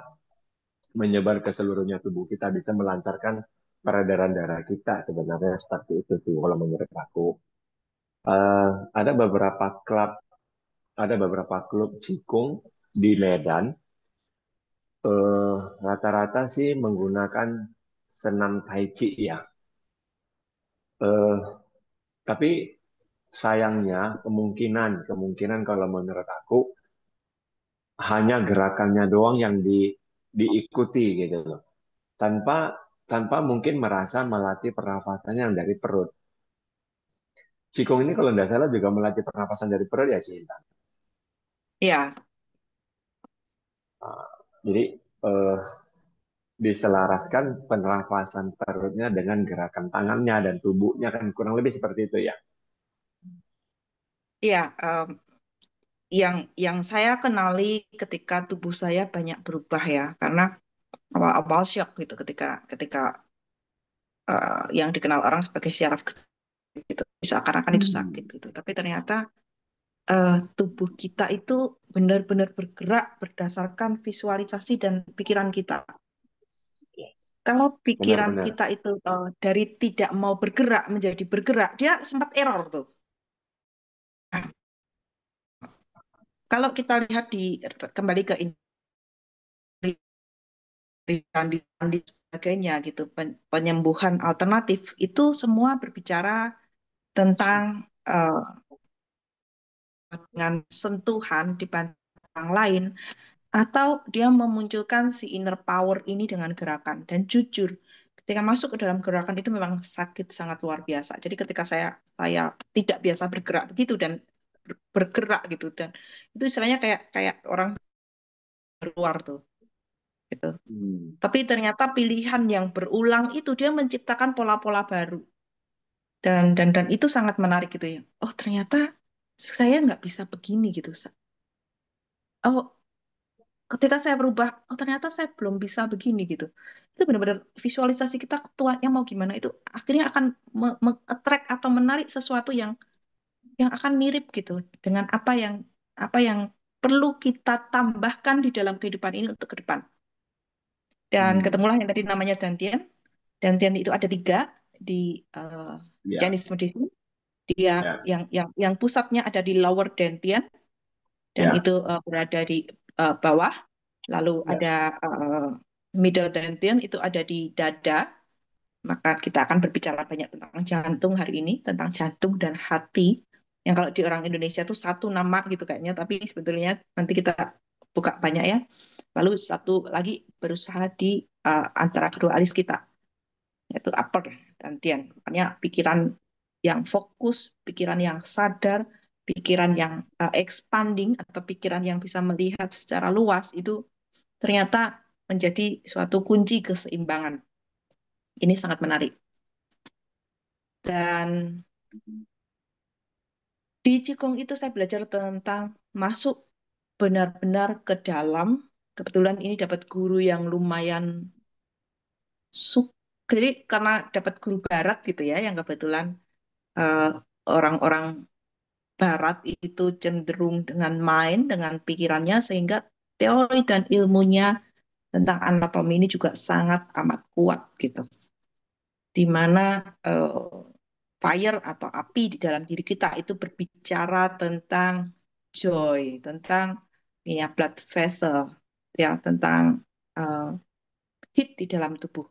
menyebar ke seluruhnya tubuh kita, bisa melancarkan peredaran darah kita sebenarnya seperti itu sih kalau menurut aku. Eh, ada beberapa klub, ada beberapa klub Qigong di Medan rata-rata sih menggunakan senam Tai Chi ya. Eh, tapi sayangnya kemungkinan kemungkinan kalau menurut aku hanya gerakannya doang yang diikuti gitu loh. Tanpa tanpa mungkin merasa melatih pernafasannya yang dari perut. Qigong ini kalau tidak salah juga melatih pernapasan dari perut ya Cinta. Ya, Jadi eh, diselaraskan pernafasan perutnya dengan gerakan tangannya dan tubuhnya kan kurang lebih seperti itu ya. ya. Yang saya kenali ketika tubuh saya banyak berubah ya, karena awal-awal shock gitu ketika ketika yang dikenal orang sebagai syaraf gitu, seakan-akan itu sakit Hmm. gitu. Tapi ternyata tubuh kita itu benar-benar bergerak berdasarkan visualisasi dan pikiran kita. Yes. Kalau pikiran Benar-benar. kita itu dari tidak mau bergerak menjadi bergerak, dia sempat error tuh. Nah, kalau kita lihat kembali ke dan sebagainya gitu, penyembuhan alternatif itu semua berbicara tentang eh, dengan sentuhan dibanding orang lain, atau dia memunculkan si inner power ini dengan gerakan. Dan jujur, ketika masuk ke dalam gerakan itu memang sakit sangat luar biasa. Jadi ketika saya tidak biasa bergerak begitu dan bergerak gitu, dan itu istilahnya kayak kayak orang keluar tuh gitu. Hmm. Tapi ternyata pilihan yang berulang itu dia menciptakan pola-pola baru, dan itu sangat menarik gitu ya. Oh ternyata saya nggak bisa begini gitu. Oh, ketika saya berubah, oh ternyata saya belum bisa begini gitu. Itu benar-benar visualisasi kita ketuanya mau gimana itu akhirnya akan attract atau menarik sesuatu yang akan mirip gitu dengan apa yang perlu kita tambahkan di dalam kehidupan ini untuk ke depan. Dan Hmm. ketemulah yang tadi namanya dantian. Dantian itu ada tiga di Ya, Chinese medicine. Dia ya, yang pusatnya ada di lower dantian dan ya, itu berada di bawah. Lalu ya, ada middle dantian itu ada di dada. Maka kita akan berbicara banyak tentang jantung hari ini, tentang jantung dan hati. Yang kalau di orang Indonesia itu satu nama gitu kayaknya, tapi sebetulnya nanti kita buka banyak ya. Lalu satu lagi berusaha di antara kedua alis kita, yaitu upper dantian. Makanya pikiran yang fokus, pikiran yang sadar, pikiran yang expanding atau pikiran yang bisa melihat secara luas itu ternyata menjadi suatu kunci keseimbangan. Ini sangat menarik. Dan di Qigong itu saya belajar tentang masuk benar-benar ke dalam. Kebetulan ini dapat guru yang lumayan suk. Jadi karena dapat guru barat gitu ya, yang kebetulan eh, orang-orang barat itu cenderung dengan main, dengan pikirannya, sehingga teori dan ilmunya tentang anatomi ini juga sangat amat kuat gitu. Di mana fire atau api di dalam diri kita itu berbicara tentang joy, tentang ya blood vessel, ya tentang uh, heat di dalam tubuh.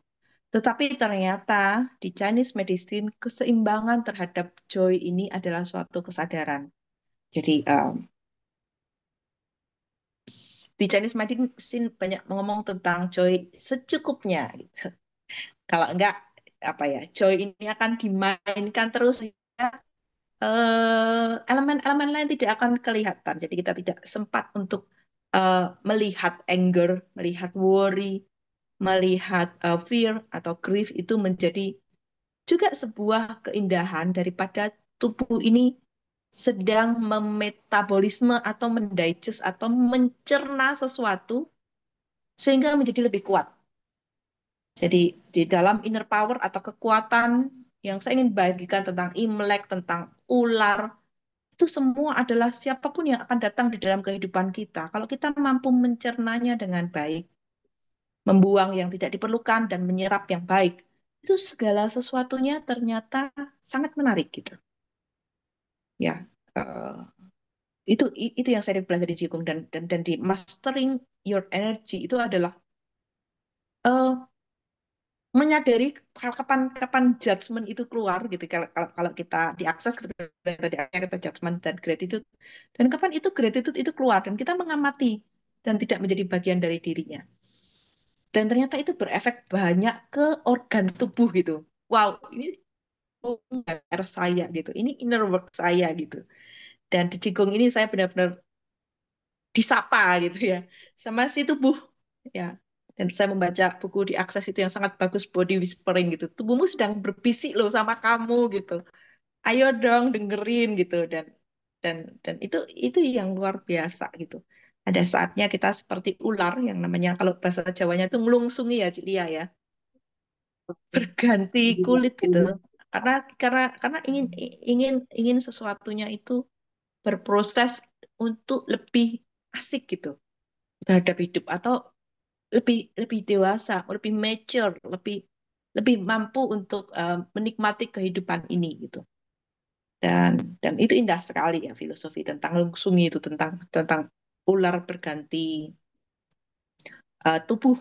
Tetapi ternyata di Chinese medicine keseimbangan terhadap joy ini adalah suatu kesadaran. Jadi di Chinese medicine banyak ngomong tentang joy secukupnya. Gitu. Kalau enggak apa ya, joy ini akan dimainkan terus elemen-elemen lain tidak akan kelihatan. Jadi kita tidak sempat untuk melihat anger, melihat worry, melihat fear atau grief itu menjadi juga sebuah keindahan daripada tubuh ini sedang memetabolisme atau mendigest atau mencerna sesuatu sehingga menjadi lebih kuat. Jadi di dalam inner power atau kekuatan yang saya ingin bagikan tentang Imlek, tentang ular, itu semua adalah siapapun yang akan datang di dalam kehidupan kita. Kalau kita mampu mencernanya dengan baik, membuang yang tidak diperlukan dan menyerap yang baik, itu segala sesuatunya ternyata sangat menarik gitu. Ya, eh, itu yang saya pelajari di Qigong dan di mastering your energy itu adalah eh, menyadari kapan kapan judgment itu keluar gitu kalau kita diakses ketika tadi kita judgment dan gratitude dan kapan itu gratitude itu keluar dan kita mengamati dan tidak menjadi bagian dari dirinya dan ternyata itu berefek banyak ke organ tubuh gitu. Wow, ini inner saya gitu, ini inner work saya gitu. Dan di Qigong ini saya benar-benar disapa gitu ya sama si tubuh ya. Dan saya membaca buku di Akses itu yang sangat bagus, Body Whispering gitu. Tubuhmu sedang berbisik loh sama kamu gitu. Ayo dong dengerin gitu dan dan itu yang luar biasa gitu. Ada saatnya kita seperti ular yang namanya kalau bahasa Jawanya itu ngelungsungi ya Cilia ya, berganti kulit gitu. Karena ingin ingin ingin sesuatunya itu berproses untuk lebih asik gitu terhadap hidup atau lebih lebih dewasa, lebih mature, lebih lebih mampu untuk menikmati kehidupan ini gitu. Dan itu indah sekali ya filosofi tentang lungsungi itu tentang tentang ular berganti tubuh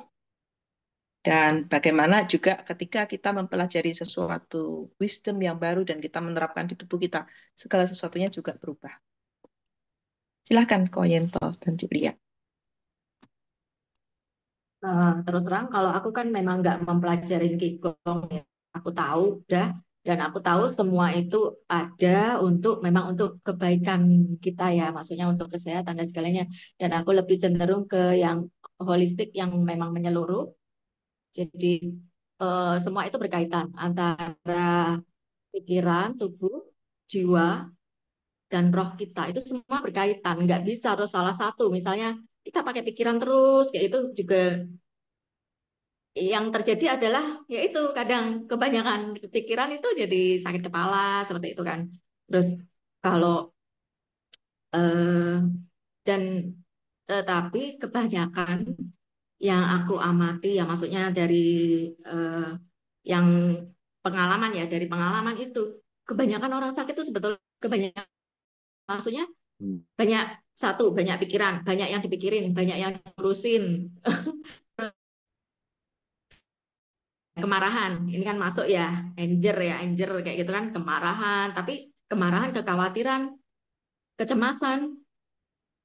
dan bagaimana juga ketika kita mempelajari sesuatu wisdom yang baru dan kita menerapkan di tubuh kita segala sesuatunya juga berubah. Silahkan Koyento dan Cilia. Terus terang kalau aku kan memang nggak mempelajari Qigong ya. Aku tahu udah dan aku tahu semua itu ada untuk memang untuk kebaikan kita ya, maksudnya untuk kesehatan dan segalanya. Dan aku lebih cenderung ke yang holistik yang memang menyeluruh. Jadi semua itu berkaitan antara pikiran, tubuh, jiwa, dan roh kita. Itu semua berkaitan. Nggak bisa harus salah satu. Misalnya kita pakai pikiran terus, kayak itu juga yang terjadi adalah yaitu kadang kebanyakan pikiran itu jadi sakit kepala seperti itu kan. Terus kalau eh, dan tetapi kebanyakan yang aku amati ya maksudnya dari eh, yang pengalaman ya dari pengalaman itu kebanyakan orang sakit itu sebetulnya kebanyakan maksudnya Hmm. banyak satu banyak pikiran banyak yang dipikirin banyak yang ngurusin kemarahan ini kan masuk ya anger kayak gitu kan kemarahan tapi kemarahan kekhawatiran kecemasan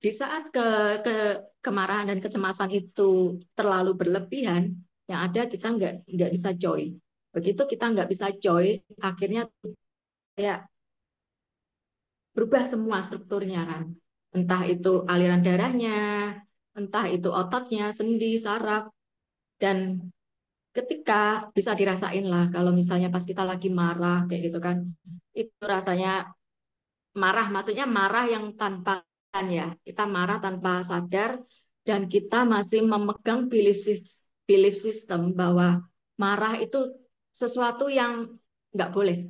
di saat ke kemarahan dan kecemasan itu terlalu berlebihan yang ada kita nggak bisa joy begitu kita nggak bisa joy akhirnya kayak berubah semua strukturnya kan entah itu aliran darahnya entah itu ototnya sendi saraf dan ketika bisa dirasain lah kalau misalnya pas kita lagi marah kayak gitu kan itu rasanya marah maksudnya marah yang tanpa ya kita marah tanpa sadar dan kita masih memegang belief system bahwa marah itu sesuatu yang nggak boleh.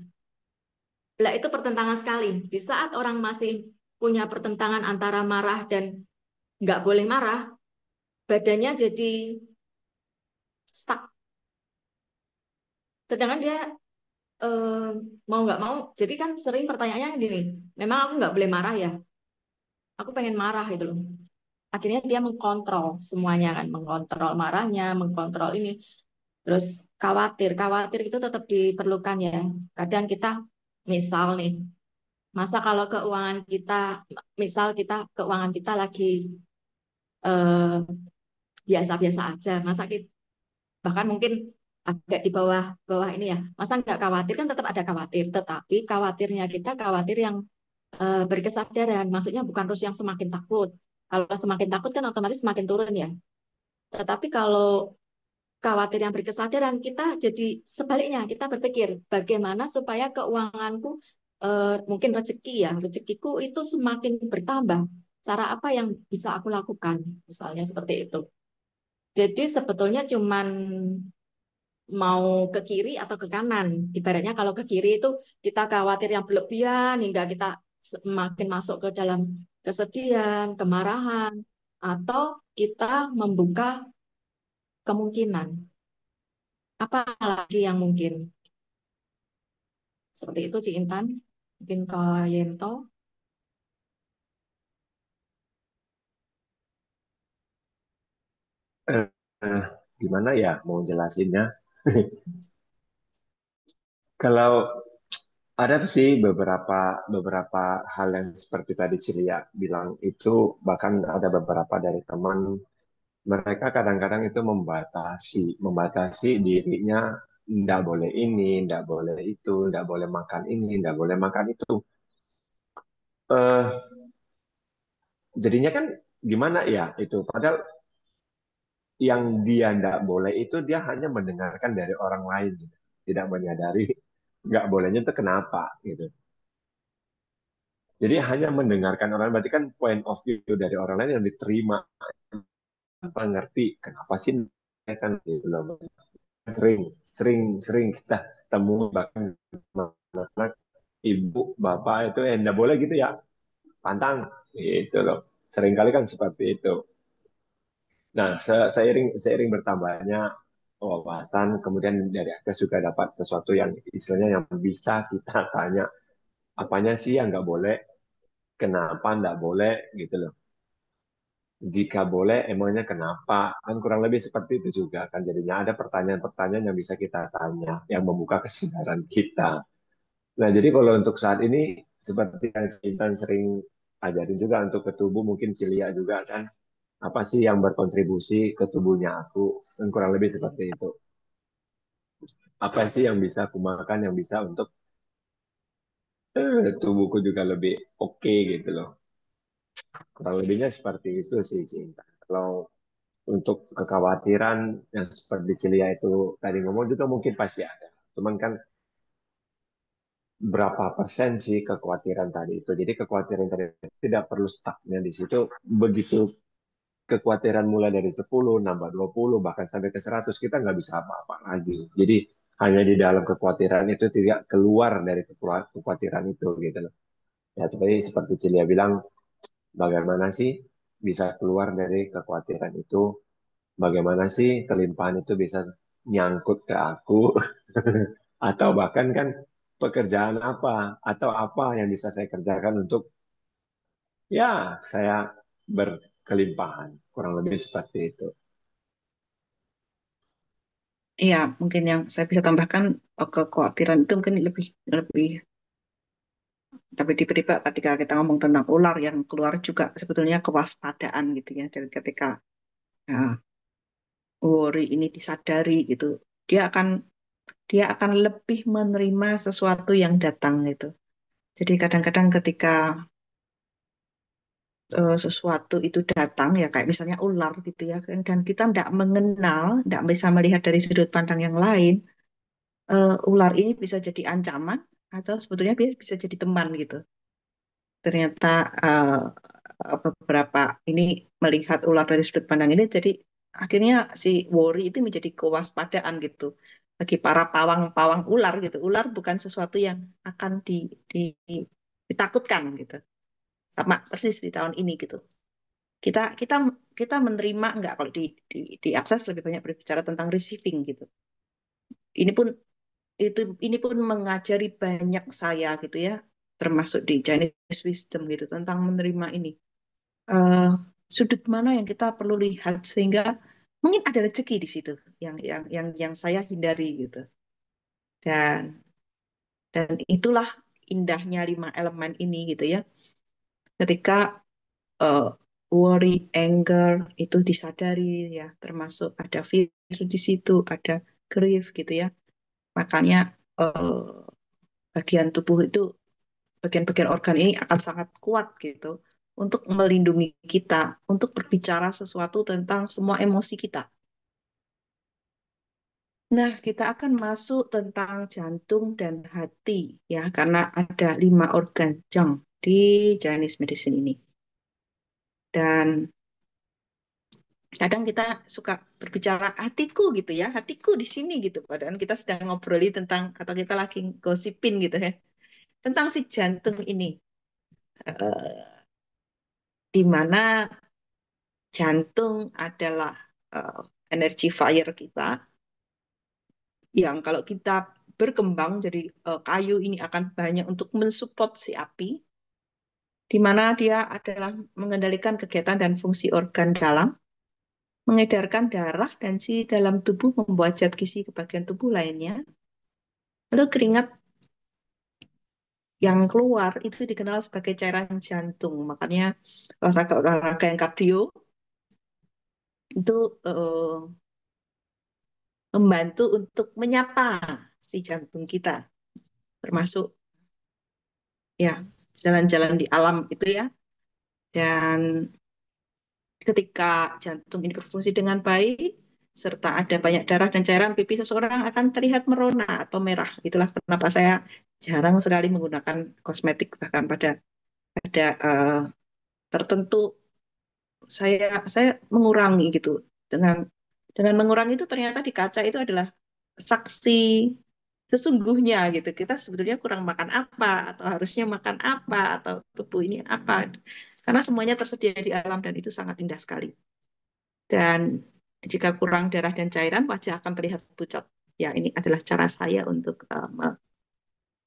Lah itu pertentangan sekali. Di saat orang masih punya pertentangan antara marah dan nggak boleh marah, badannya jadi stuck. Sedangkan dia eh, mau nggak mau, jadi kan sering pertanyaannya gini, memang aku nggak boleh marah ya, aku pengen marah gitu loh. Akhirnya dia mengkontrol semuanya kan, mengkontrol marahnya, mengkontrol ini. Terus khawatir itu tetap diperlukan ya. Kadang kita, misal nih, masa kalau keuangan kita, misal kita keuangan kita lagi eh, biasa-biasa aja, masa kita, bahkan mungkin agak di bawah bawah ini ya, masa nggak khawatir kan tetap ada khawatir, tetapi khawatirnya kita khawatir yang berkesadaran, maksudnya bukan terus yang semakin takut. Kalau semakin takut kan otomatis semakin turun ya. Tetapi kalau khawatir yang berkesadaran, kita jadi sebaliknya, kita berpikir bagaimana supaya keuanganku, mungkin rezeki ya, rezekiku itu semakin bertambah. Cara apa yang bisa aku lakukan, misalnya seperti itu. Jadi sebetulnya cuman mau ke kiri atau ke kanan. Ibaratnya kalau ke kiri itu kita khawatir yang berlebihan hingga kita semakin masuk ke dalam kesedihan, kemarahan, atau kita membuka kemungkinan. Apa lagi yang mungkin? Seperti itu, Ci Intan. Mungkin ke Yento. Eh, eh, Gimana ya mau jelasinnya? Kalau ada sih beberapa beberapa hal yang seperti tadi Cilia bilang itu, bahkan ada beberapa dari teman mereka kadang-kadang itu membatasi dirinya, nggak boleh ini, nggak boleh itu, nggak boleh makan ini, nggak boleh makan itu. eh Jadinya kan gimana ya itu? Padahal yang dia nggak boleh itu dia hanya mendengarkan dari orang lain, gitu. Tidak menyadari nggak bolehnya itu kenapa gitu. Jadi hanya mendengarkan orang, berarti kan point of view dari orang lain yang diterima, apa ngerti kenapa sih kan gitu loh. Sering, sering, sering kita temui bahkan anak-anak, ibu, bapak itu enggak boleh gitu ya, pantang gitu loh. Seringkali kan seperti itu. Nah, seiring seiring bertambahnya wawasan, kemudian dari akses juga dapat sesuatu yang istilahnya yang bisa kita tanya, apanya sih yang nggak boleh, kenapa nggak boleh gitu loh. Jika boleh, emangnya kenapa? Kan kurang lebih seperti itu juga kan jadinya ada pertanyaan-pertanyaan yang bisa kita tanya, yang membuka kesadaran kita. Nah, jadi kalau untuk saat ini seperti yang Intan sering ajarin juga untuk ke tubuh, mungkin Cilia juga kan, apa sih yang berkontribusi ke tubuhnya aku? Dan kurang lebih seperti itu. Apa sih yang bisa aku makan yang bisa untuk tubuhku juga lebih oke gitu loh. Kurang lebihnya seperti itu sih Cinta. Kalau untuk kekhawatiran yang seperti Cilia itu tadi ngomong juga mungkin pasti ada. Cuman kan berapa persen sih kekhawatiran tadi itu. Jadi kekhawatiran tadi tidak perlu stucknya di situ. Begitu kekhawatiran mulai dari 10, nambah 20, bahkan sampai ke 100, kita nggak bisa apa-apa lagi. Jadi hanya di dalam kekhawatiran itu tidak keluar dari kekhawatiran itu gitu loh. Ya, seperti Celia bilang, bagaimana sih bisa keluar dari kekhawatiran itu? Bagaimana sih kelimpahan itu bisa nyangkut ke aku? Atau bahkan kan pekerjaan apa? Atau apa yang bisa saya kerjakan untuk ya saya berkelimpahan? Kurang lebih seperti itu. Iya, mungkin yang saya bisa tambahkan kekhawatiran itu mungkin lebih lebih tapi tiba-tiba ketika kita ngomong tentang ular yang keluar juga sebetulnya kewaspadaan gitu ya. Jadi ketika ya, worry ini disadari gitu, dia akan dia akan lebih menerima sesuatu yang datang gitu. Jadi kadang-kadang ketika sesuatu itu datang ya kayak misalnya ular gitu ya kan, dan kita tidak mengenal, tidak bisa melihat dari sudut pandang yang lain, ular ini bisa jadi ancaman atau sebetulnya bisa jadi teman gitu. Ternyata beberapa ini melihat ular dari sudut pandang ini, jadi akhirnya si worry itu menjadi kewaspadaan gitu bagi para pawang-pawang ular gitu. Ular bukan sesuatu yang akan ditakutkan gitu. Sama persis di tahun ini gitu. Kita kita kita menerima enggak kalau di akses lebih banyak berbicara tentang receiving gitu. Ini pun ini pun mengajari banyak saya gitu ya, termasuk di Chinese wisdom gitu tentang menerima ini. eh, Sudut mana yang kita perlu lihat sehingga mungkin ada rezeki di situ yang saya hindari gitu. Dan dan itulah indahnya 5 elemen ini gitu ya. Ketika eh, worry, anger itu disadari ya, termasuk ada fear di situ, ada grief gitu ya. Makanya bagian tubuh itu, bagian-bagian organ ini akan sangat kuat gitu untuk melindungi kita, untuk berbicara sesuatu tentang semua emosi kita. Nah, kita akan masuk tentang jantung dan hati ya, karena ada 5 organ jang di Chinese medicine ini. Dan kadang kita suka berbicara hatiku gitu ya, hatiku di sini gitu. Padahal kita sedang ngobroli tentang atau kita lagi gosipin gitu ya tentang si jantung ini. Eh, di mana jantung adalah eh, energi fire kita yang kalau kita berkembang jadi kayu ini akan banyak untuk mensupport si api, di mana dia adalah mengendalikan kegiatan dan fungsi organ dalam, mengedarkan darah dan si dalam tubuh, membuat zat gizi ke bagian tubuh lainnya. Lalu keringat yang keluar itu dikenal sebagai cairan jantung. Makanya olahraga-olahraga yang kardio itu membantu untuk menyapa si jantung kita, termasuk ya jalan-jalan di alam itu ya. Dan ketika jantung ini berfungsi dengan baik, serta ada banyak darah dan cairan, pipi seseorang akan terlihat merona atau merah. Itulah kenapa saya jarang sekali menggunakan kosmetik bahkan pada ada tertentu saya mengurangi gitu dengan mengurangi itu ternyata di kaca itu adalah saksi sesungguhnya gitu. Kita sebetulnya kurang makan apa atau harusnya makan apa atau tubuh ini apa. Karena semuanya tersedia di alam dan itu sangat indah sekali. Dan jika kurang darah dan cairan, wajah akan terlihat pucat. Ya, ini adalah cara saya untuk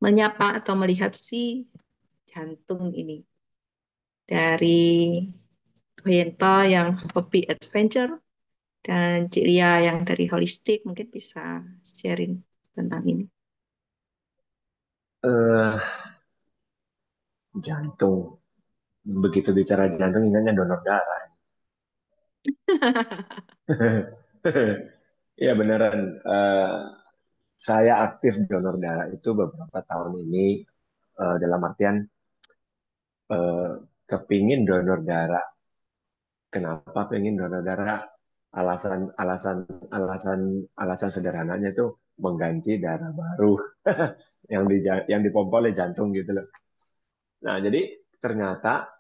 menyapa atau melihat si jantung ini. Dari Yento yang hobi adventure dan Cik Lia yang dari holistik mungkin bisa sharing tentang ini. eh Jantung. Begitu bicara jantung, ingatnya donor darah. Iya beneran. Saya aktif donor darah itu beberapa tahun ini dalam artian eh, kepingin donor darah. Kenapa pengen donor darah? Alasan alasan alasan alasan sederhananya itu mengganti darah baru yang dipompa oleh jantung gitu loh. Nah, jadi ternyata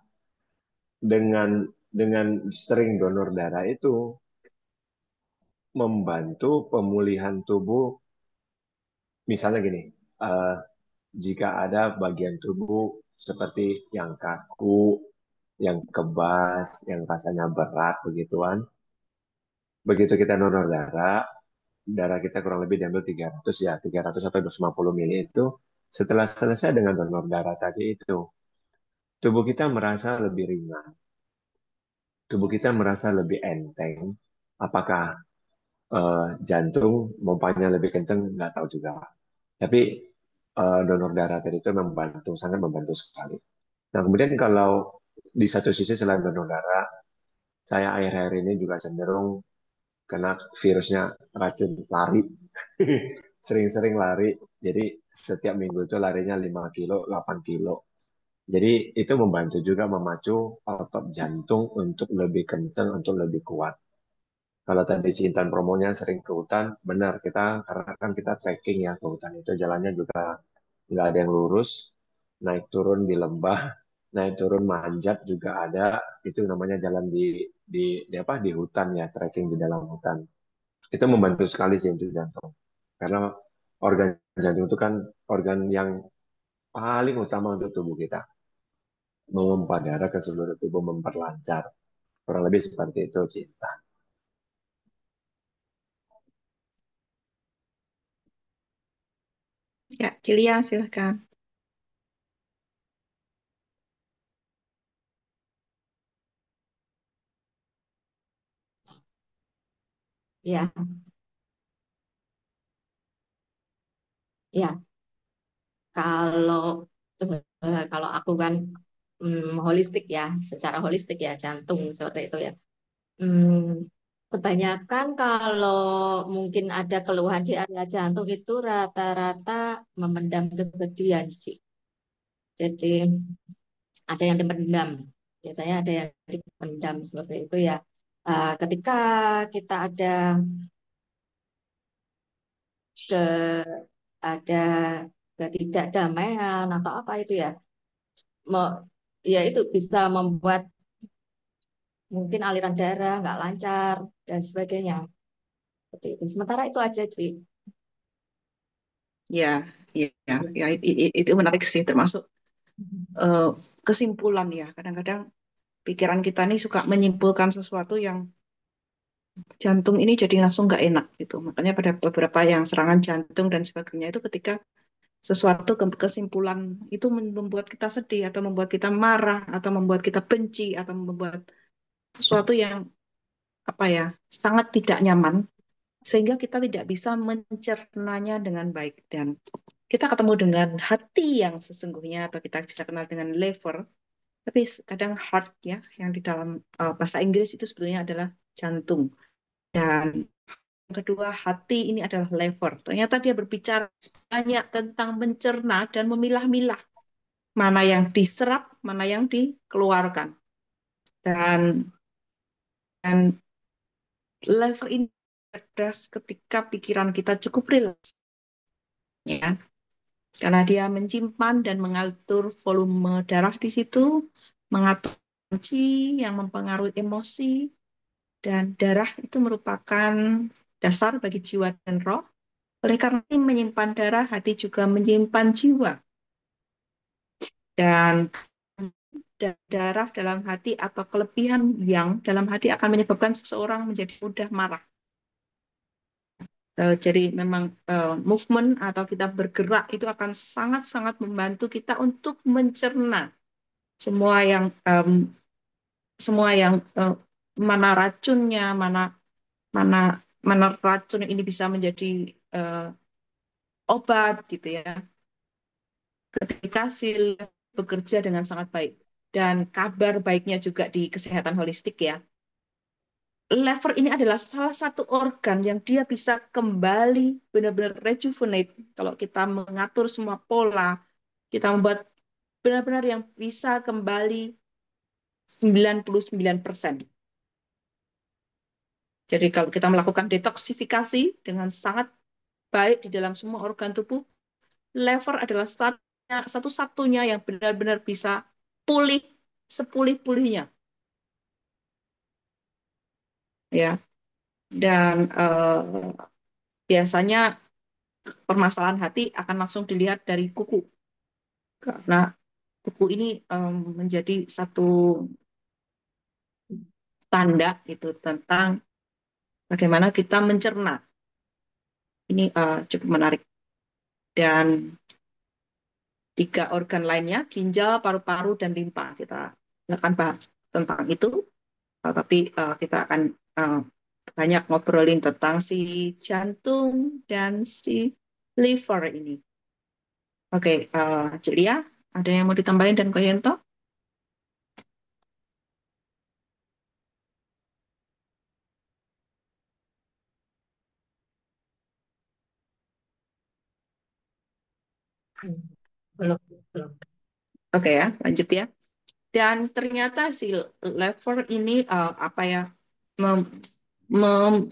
dengan sering donor darah itu membantu pemulihan tubuh. Misalnya gini, eh, jika ada bagian tubuh seperti yang kaku, yang kebas, yang rasanya berat begituan, begitu kita donor darah, darah kita kurang lebih diambil 300 ya, 300 sampai 250 mili itu, setelah selesai dengan donor darah tadi itu, tubuh kita merasa lebih ringan, tubuh kita merasa lebih enteng. Apakah jantung pompanya lebih kenceng? Nggak tahu juga. Tapi donor darah tadi itu membantu, sangat membantu sekali. Nah, kemudian kalau di satu sisi selain donor darah, saya akhir-akhir ini juga cenderung kena virusnya racun lari. Sering-sering lari. Jadi setiap minggu itu larinya 5 kilo, 8 kilo. Jadi itu membantu juga memacu otot jantung untuk lebih kencang, untuk lebih kuat. Kalau tadi si Intan promonya sering ke hutan, benar kita karena kan kita trekking ya ke hutan itu jalannya juga nggak ada yang lurus, naik turun di lembah, naik turun manjat juga ada. Itu namanya jalan di apa di hutan ya, trekking di dalam hutan. Itu membantu sekali sih untuk jantung. Karena organ jantung itu kan organ yang paling utama untuk tubuh kita. Memompa darah ke seluruh tubuh, memperlancar. Kurang lebih seperti itu, Cinta. Ya, Cilia silahkan. Ya, ya. Kalau kalau aku kan holistik ya, secara holistik ya jantung seperti itu ya. Hmm, Kebanyakan kalau mungkin ada keluhan di area jantung itu rata-rata memendam kesedihan, Ci. Jadi ada yang dipendam, biasanya ada yang dipendam seperti itu ya. Ketika kita ke ada ketidakdamaian atau apa itu ya, ya itu bisa membuat mungkin aliran darah nggak lancar dan sebagainya. Seperti itu. Sementara itu aja, Ci. Ya, ya, ya, ya, itu menarik sih termasuk eh, kesimpulan ya. Kadang-kadang pikiran kita nih suka menyimpulkan sesuatu yang jantung ini jadi langsung nggak enak gitu. Makanya pada beberapa yang serangan jantung dan sebagainya itu ketika sesuatu kesimpulan itu membuat kita sedih atau membuat kita marah atau membuat kita benci atau membuat sesuatu yang apa ya sangat tidak nyaman sehingga kita tidak bisa mencernanya dengan baik dan kita ketemu dengan hati yang sesungguhnya atau kita bisa kenal dengan lever tapi kadang heart ya yang di dalam bahasa Inggris itu sebetulnya adalah jantung dan yang kedua hati ini adalah lever ternyata dia berbicara banyak tentang mencerna dan memilah-milah mana yang diserap mana yang dikeluarkan dan lever ini cerdas ketika pikiran kita cukup rileks ya karena dia menyimpan dan mengatur volume darah di situ, mengatur tensi yang mempengaruhi emosi, dan darah itu merupakan dasar bagi jiwa dan roh. Oleh karena ini menyimpan darah, hati juga menyimpan jiwa. Dan darah dalam hati atau kelebihan yang dalam hati akan menyebabkan seseorang menjadi mudah marah. Jadi memang movement atau kita bergerak itu akan sangat-sangat membantu kita untuk mencerna semua yang mana racunnya, mana mana racun ini bisa menjadi eh, obat gitu ya. Ketika sil bekerja dengan sangat baik. Dan kabar baiknya juga di kesehatan holistik ya. Lever ini adalah salah satu organ yang dia bisa kembali benar-benar rejuvenate. Kalau kita mengatur semua pola, kita membuat benar-benar yang bisa kembali 99%. Jadi kalau kita melakukan detoksifikasi dengan sangat baik di dalam semua organ tubuh, lever adalah satu-satunya yang benar-benar bisa pulih sepulih-pulihnya. Ya, dan biasanya permasalahan hati akan langsung dilihat dari kuku karena kuku ini menjadi satu tanda itu tentang bagaimana kita mencerna. Ini cukup menarik. Dan tiga organ lainnya, ginjal, paru-paru, dan limpa. Kita nggak akan bahas tentang itu, tapi kita akan uh, banyak ngobrolin tentang si jantung dan si liver ini. Oke, Celia, ada yang mau ditambahin dan Koyento? Belum, belum. Oke ya, lanjut ya. Dan ternyata si lever ini apa ya mem- mem-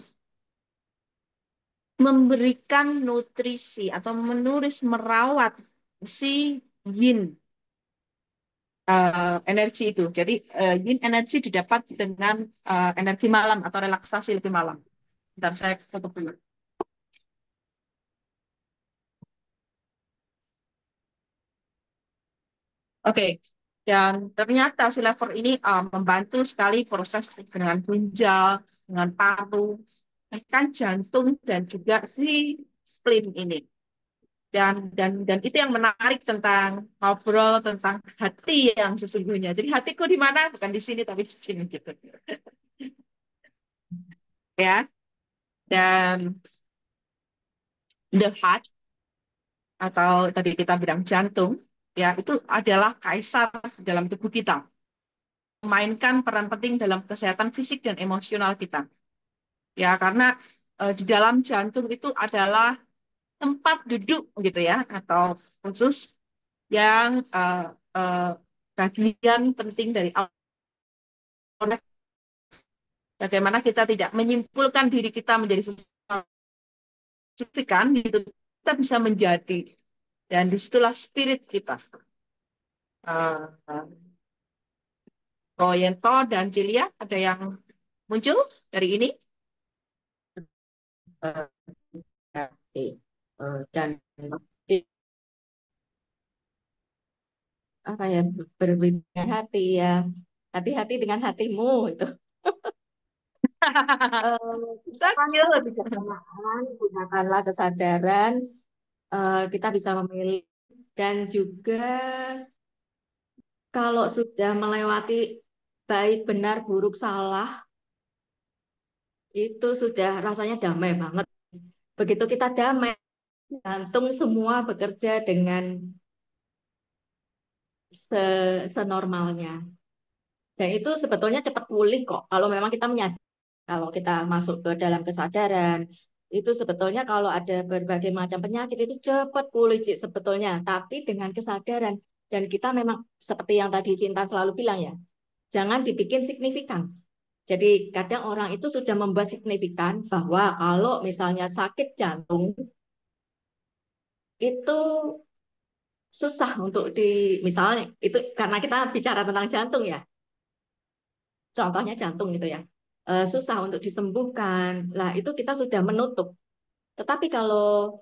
memberikan nutrisi atau merawat si yin energi itu. Jadi yin energi didapat dengan energi malam atau relaksasi lebih malam. Bentar saya tutup dulu. Oke, dan ternyata si lever ini membantu sekali proses dengan ginjal, dengan paru, bahkan jantung dan juga si spleen ini. Dan itu yang menarik tentang ngobrol tentang hati yang sesungguhnya. Jadi hatiku di mana? Bukan di sini tapi di sini gitu. Ya. Dan the heart atau tadi kita bilang jantung, ya itu adalah kaisar dalam tubuh kita. Memainkan peran penting dalam kesehatan fisik dan emosional kita. Ya, karena di dalam jantung itu adalah tempat duduk gitu ya atau khusus yang bagian penting dari bagaimana kita tidak menyimpulkan diri kita menjadi sesuatu signifikan gitu, kita bisa menjadi dan disitulah spirit kita. Uh, Royento dan Cilia ada yang muncul dari ini. Dan Apa ya, berbeda hati ya. Hati-hati dengan hatimu itu. Gunakanlah kebijaksanaan, gunakanlah kesadaran, kita bisa memilih dan juga kalau sudah melewati baik, benar, buruk, salah, itu sudah rasanya damai banget. Begitu kita damai, jantung semua bekerja dengan senormalnya. Dan itu sebetulnya cepat pulih kok. Kalau memang kita menyadari, kalau kita masuk ke dalam kesadaran, itu sebetulnya kalau ada berbagai macam penyakit itu cepat pulih Cik, sebetulnya. Tapi dengan kesadaran. Dan kita memang seperti yang tadi Cinta selalu bilang ya, jangan dibikin signifikan. Jadi kadang orang itu sudah membuat signifikan bahwa kalau misalnya sakit jantung itu susah untuk misalnya itu karena kita bicara tentang jantung ya, contohnya jantung gitu ya. Susah untuk disembuhkan. Lah itu kita sudah menutup. Tetapi kalau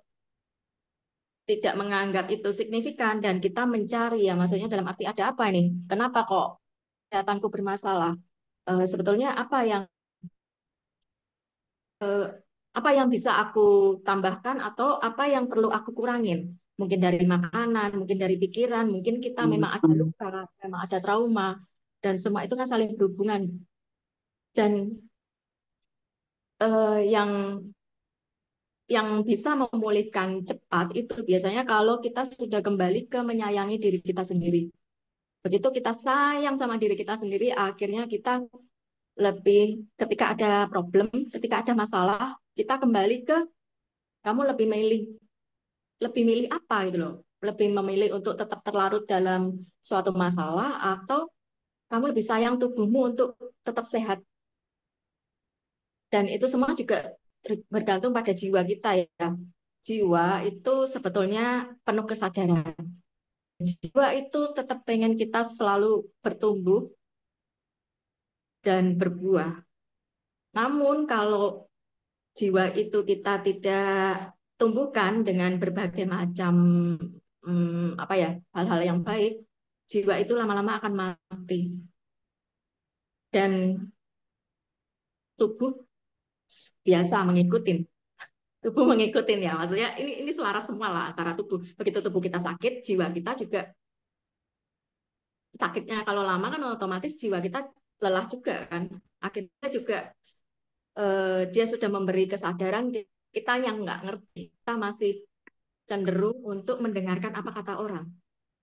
tidak menganggap itu signifikan dan kita mencari ya, maksudnya dalam arti ada apa ini? Kenapa kok kesehatanku bermasalah? Sebetulnya eh, apa yang bisa aku tambahkan atau apa yang perlu aku kurangin? Mungkin dari makanan, mungkin dari pikiran, mungkin kita memang ada luka, memang ada trauma, dan semua itu kan saling berhubungan. Dan yang bisa memulihkan cepat itu biasanya kalau kita sudah kembali ke menyayangi diri kita sendiri. Begitu kita sayang sama diri kita sendiri, akhirnya kita lebih, ketika ada problem, ketika ada masalah, kita kembali ke kamu lebih milih apa gitu loh. Lebih memilih untuk tetap terlarut dalam suatu masalah atau kamu lebih sayang tubuhmu untuk tetap sehat. Dan itu semua juga bergantung pada jiwa kita ya. Jiwa itu sebetulnya penuh kesadaran. Jiwa itu tetap pengen kita selalu bertumbuh dan berbuah. Namun kalau jiwa itu kita tidak tumbuhkan dengan berbagai macam apa ya, hal-hal yang baik, jiwa itu lama-lama akan mati dan tubuh biasa mengikutin. Tubuh mengikutin ya, maksudnya ini selaras semua lah antara tubuh. Begitu tubuh kita sakit, jiwa kita juga sakitnya. Kalau lama kan otomatis jiwa kita lelah juga kan. Akhirnya juga dia sudah memberi kesadaran kita yang nggak ngerti. Kita masih cenderung untuk mendengarkan apa kata orang.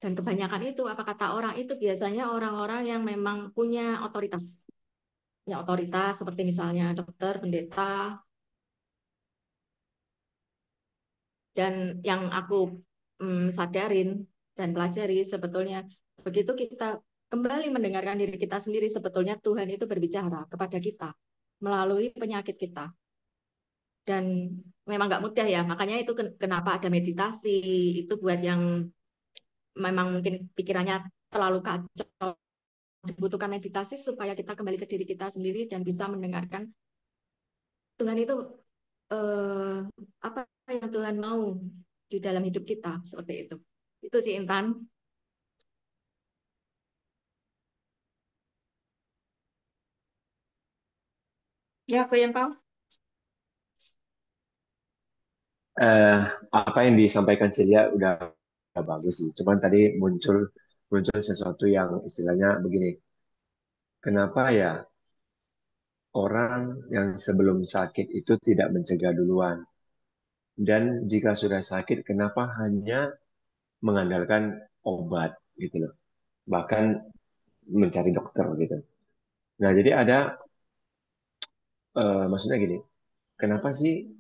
Dan kebanyakan itu apa kata orang itu biasanya orang-orang yang memang punya otoritas. Punya otoritas seperti misalnya dokter, pendeta, dan yang aku sadarin dan pelajari sebetulnya begitu kita kembali mendengarkan diri kita sendiri, sebetulnya Tuhan itu berbicara kepada kita melalui penyakit kita. Dan memang nggak mudah ya, makanya itu kenapa ada meditasi, itu buat yang memang mungkin pikirannya terlalu kacau, dibutuhkan meditasi supaya kita kembali ke diri kita sendiri dan bisa mendengarkan Tuhan itu eh, apa yang Tuhan mau di dalam hidup kita, seperti itu. Itu sih Intan. Ya, aku yang tahu. Eh, Apa yang disampaikan Celia udah bagus sih. Cuman tadi muncul muncul sesuatu yang istilahnya begini. Kenapa ya orang yang sebelum sakit itu tidak mencegah duluan? Dan jika sudah sakit, kenapa hanya mengandalkan obat gitu loh? Bahkan mencari dokter gitu. Nah, jadi ada maksudnya gini, kenapa sih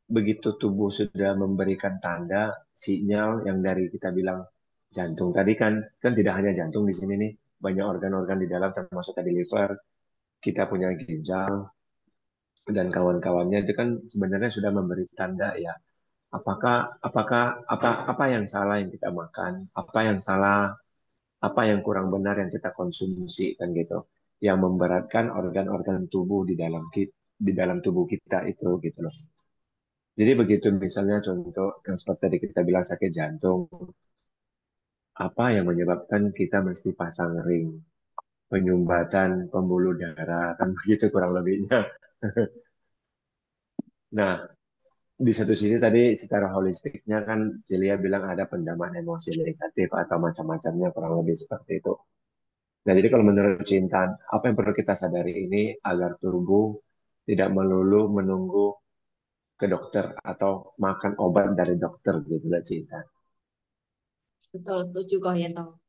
begitu tubuh sudah memberikan tanda sinyal yang dari kita bilang jantung tadi kan kan tidak hanya jantung di sini nih, banyak organ-organ di dalam termasuk tadi liver, kita punya ginjal dan kawan-kawannya itu kan sebenarnya sudah memberi tanda ya. Apakah apakah apa yang salah yang kita makan, apa yang salah, apa yang kurang benar yang kita konsumsi kan gitu, yang memberatkan organ-organ tubuh di dalam tubuh kita itu gitu loh. Jadi begitu misalnya contoh yang seperti tadi kita bilang sakit jantung, apa yang menyebabkan kita mesti pasang ring, penyumbatan pembuluh darah, kan begitu kurang lebihnya. Nah, di satu sisi tadi secara holistiknya kan Celia bilang ada pendamaan emosi negatif atau macam-macamnya kurang lebih seperti itu. Nah, jadi kalau menurut Cinta, apa yang perlu kita sadari ini agar tubuh tidak melulu menunggu ke dokter atau makan obat dari dokter gitu lah Cinta. Betul, setuju kok ya toh.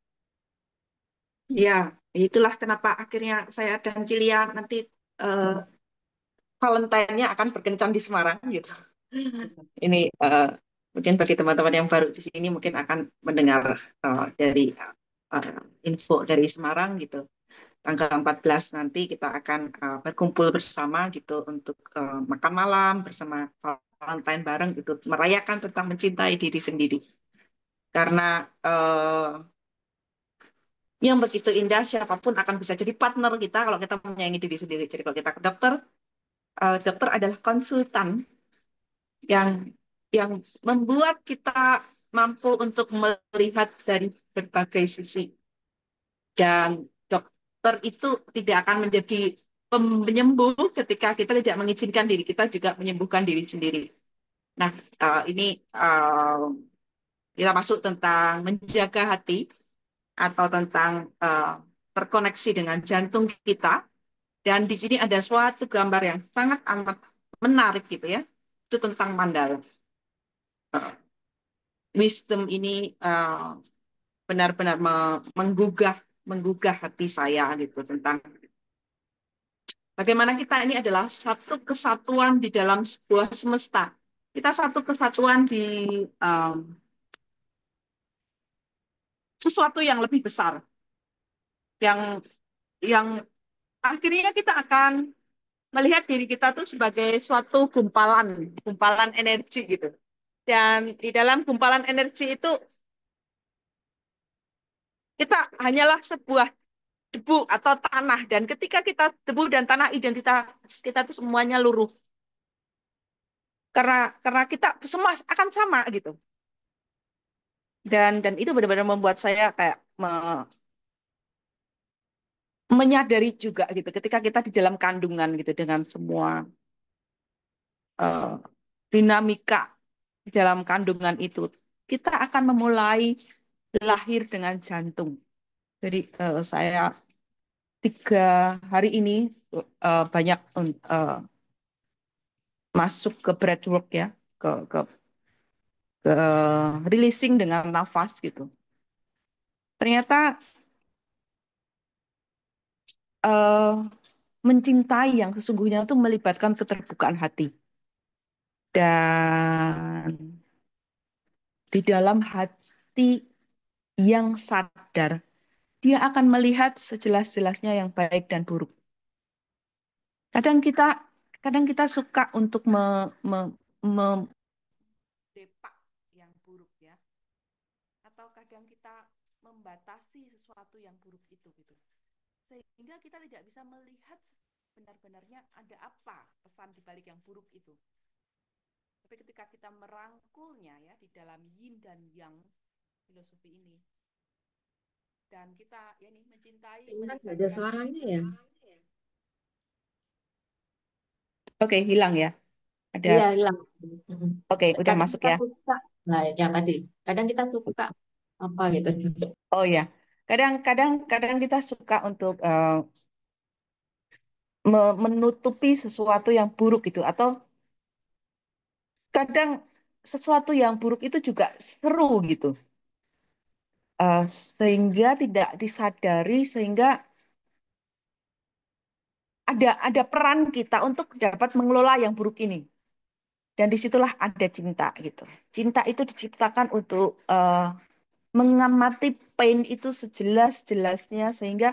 Ya, itulah kenapa akhirnya saya dan Cilia nanti eh, Valentine-nya akan berkencan di Semarang gitu. Ini mungkin bagi teman-teman yang baru di sini mungkin akan mendengar dari info dari Semarang gitu. Tanggal 14 nanti kita akan berkumpul bersama gitu untuk makan malam bersama Valentine bareng gitu, merayakan tentang mencintai diri sendiri. Karena yang begitu indah siapapun akan bisa jadi partner kita kalau kita menyayangi diri sendiri. Jadi kalau kita ke dokter, dokter adalah konsultan yang yang membuat kita mampu untuk melihat dari berbagai sisi. Dan dokter itu tidak akan menjadi penyembuh ketika kita tidak mengizinkan diri kita juga menyembuhkan diri sendiri. Nah, ini kita masuk tentang menjaga hati atau tentang terkoneksi dengan jantung kita. Dan di sini ada suatu gambar yang sangat amat menarik gitu ya. Itu tentang mandala. Wisdom ini benar-benar menggugah hati saya gitu tentang bagaimana kita ini adalah satu kesatuan di dalam sebuah semesta. Kita satu kesatuan di um, sesuatu yang lebih besar, yang yang akhirnya kita akan melihat diri kita tuh sebagai suatu gumpalan energi gitu. Dan di dalam gumpalan energi itu kita hanyalah sebuah debu atau tanah. Dan ketika kita debu dan tanah, identitas kita itu semuanya luruh. Karena kita semua akan sama gitu. Dan itu benar-benar membuat saya kayak menyadari juga gitu ketika kita di dalam kandungan gitu dengan semua eh, dinamika di dalam kandungan itu, kita akan memulai lahir dengan jantung. Jadi saya 3 hari ini banyak masuk ke breathwork ya, ke releasing dengan nafas gitu. Ternyata eh, mencintai yang sesungguhnya itu melibatkan keterbukaan hati. Dan di dalam hati yang sadar, dia akan melihat sejelas-jelasnya yang baik dan buruk. Kadang kita kadang kita suka untuk mendepak yang buruk ya, atau kadang kita membatasi sesuatu yang buruk itu gitu. Sehingga kita tidak bisa melihat benar-benarnya ada apa pesan di balik yang buruk itu. Tapi ketika kita merangkulnya ya di dalam yin dan yang filosofi ini, dan kita ya nih mencintai Nggak ada melibatkan. suaranya ya? Oke, hilang ya. Ada. Iya, hilang. Mm-mm. Oke, udah Kadang masuk kita ya. suka, nah yang tadi, kadang kita suka apa gitu. Oh ya. Kadang kita suka untuk menutupi sesuatu yang buruk itu, atau kadang sesuatu yang buruk itu juga seru gitu. Eh, Sehingga tidak disadari, sehingga ada peran kita untuk dapat mengelola yang buruk ini. Dan disitulah ada cinta gitu. Cinta itu diciptakan untuk mengamati pain itu sejelas-jelasnya, sehingga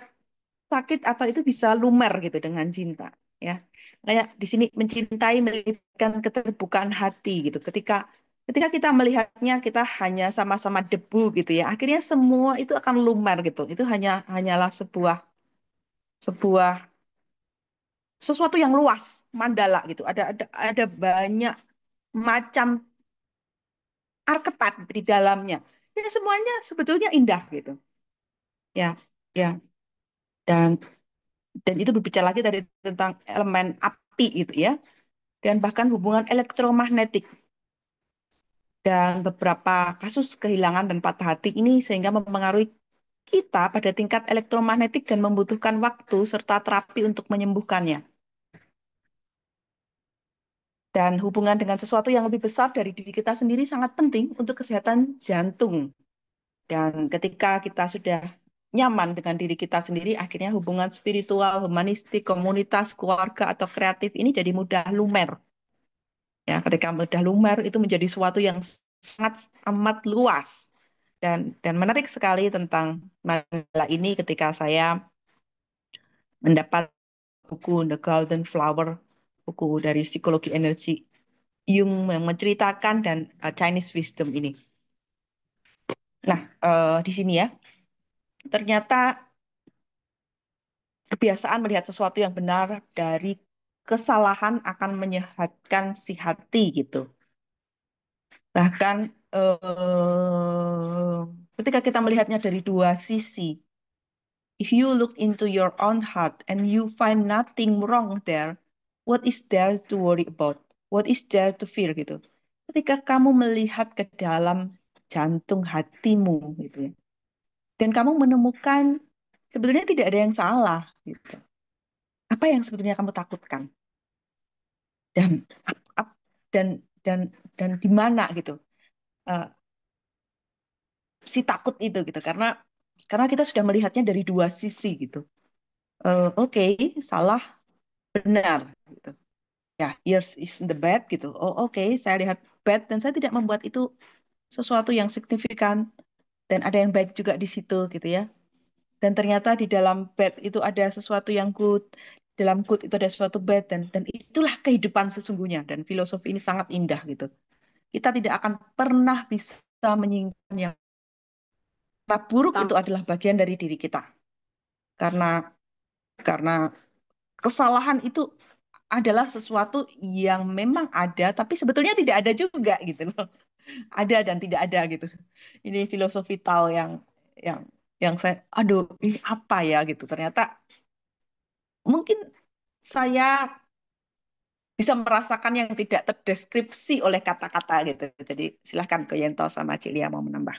sakit apa itu bisa lumer gitu dengan cinta ya. Kayak di sini mencintai melibatkan keterbukaan hati gitu. Ketika kita melihatnya kita hanya sama-sama debu gitu ya, akhirnya semua itu akan lumer gitu. Itu hanyalah sebuah sebuah sesuatu yang luas, mandala gitu. Ada banyak macam archetype di dalamnya. Ya semuanya sebetulnya indah gitu. Ya, ya. Dan itu berbicara lagi tadi tentang elemen api gitu ya. Dan bahkan hubungan elektromagnetik dan beberapa kasus kehilangan dan patah hati ini sehingga mempengaruhi kita pada tingkat elektromagnetik dan membutuhkan waktu serta terapi untuk menyembuhkannya. Dan hubungan dengan sesuatu yang lebih besar dari diri kita sendiri sangat penting untuk kesehatan jantung. Dan ketika kita sudah nyaman dengan diri kita sendiri, akhirnya hubungan spiritual, humanistik, komunitas, keluarga, atau kreatif ini jadi mudah lumer. Ya, ketika mudah lumer itu menjadi sesuatu yang sangat amat luas. Dan menarik sekali tentang masalah ini ketika saya mendapat buku The Golden Flower, buku dari psikologi energi Jung yang menceritakan dan Chinese wisdom ini. Nah, di sini ya, ternyata kebiasaan melihat sesuatu yang benar dari kesalahan akan menyehatkan si hati gitu. Bahkan ketika kita melihatnya dari dua sisi, if you look into your own heart and you find nothing wrong there, what is there to worry about? What is there to fear gitu. Ketika kamu melihat ke dalam jantung hatimu gitu ya, dan kamu menemukan sebetulnya tidak ada yang salah gitu. Apa yang sebetulnya kamu takutkan? Dan dan dan di mana gitu eh, si takut itu gitu karena kita sudah melihatnya dari dua sisi gitu. Oke, salah benar gitu. Ya, yours is the bad gitu. Oh, oke, saya lihat bad dan saya tidak membuat itu sesuatu yang signifikan dan ada yang baik juga di situ gitu ya. Dan ternyata di dalam bad itu ada sesuatu yang good, dalam good itu ada sesuatu bad dan itulah kehidupan sesungguhnya dan filosofi ini sangat indah gitu. Kita tidak akan pernah bisa menyingkirkan yang buruk itu Tam- adalah bagian dari diri kita. Karena karena kesalahan itu adalah sesuatu yang memang ada, tapi sebetulnya tidak ada juga gitu loh. Ada dan tidak ada gitu. Ini filosofi Tao yang yang saya, aduh, ini apa ya gitu. Ternyata mungkin saya bisa merasakan yang tidak terdeskripsi oleh kata-kata gitu. Jadi silahkan ke Yento sama Cilia mau menambah.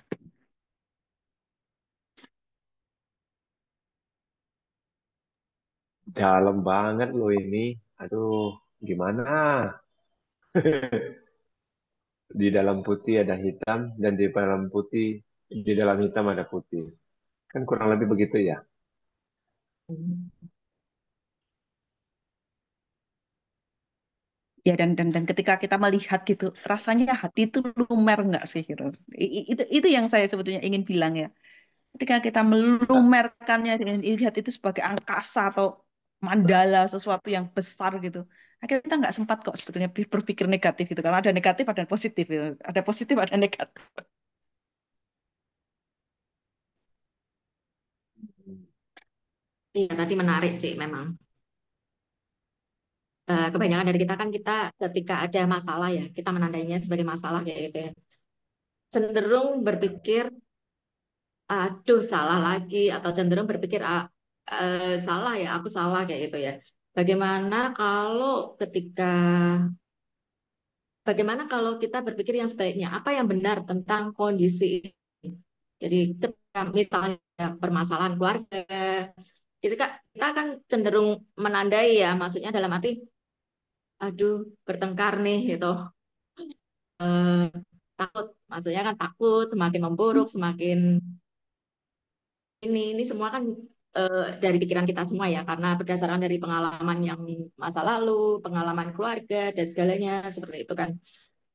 Dalam banget loh ini. Aduh, gimana? Di dalam putih ada hitam dan di dalam hitam ada putih. Kan kurang lebih begitu ya. Ya dan ketika kita melihat gitu, rasanya hati itu lumer nggak sih gitu. Itu yang saya sebetulnya ingin bilang ya. Ketika kita melumerkannya dan lihat itu sebagai angkasa atau mandala sesuatu yang besar gitu. Akhirnya kita nggak sempat kok sebetulnya berpikir negatif gitu. Karena ada negatif, ada positif gitu. Ada positif, ada negatif. Iya, tadi menarik, Cik, memang. Kebanyakan dari kita kan kita ketika ada masalah ya, kita menandainya sebagai masalah kayak gitu ya. Cenderung berpikir, aduh salah lagi, atau cenderung berpikir, salah ya, aku salah kayak gitu ya. Bagaimana kalau ketika, bagaimana kalau kita berpikir yang sebaiknya, apa yang benar tentang kondisi ini? Jadi ketika misalnya permasalahan keluarga, kita kan cenderung menandai ya, maksudnya dalam arti, aduh bertengkar nih gitu. Takut, maksudnya kan takut semakin memburuk, semakin ini semua kan dari pikiran kita semua ya, karena berdasarkan dari pengalaman yang masa lalu, pengalaman keluarga dan segalanya seperti itu kan.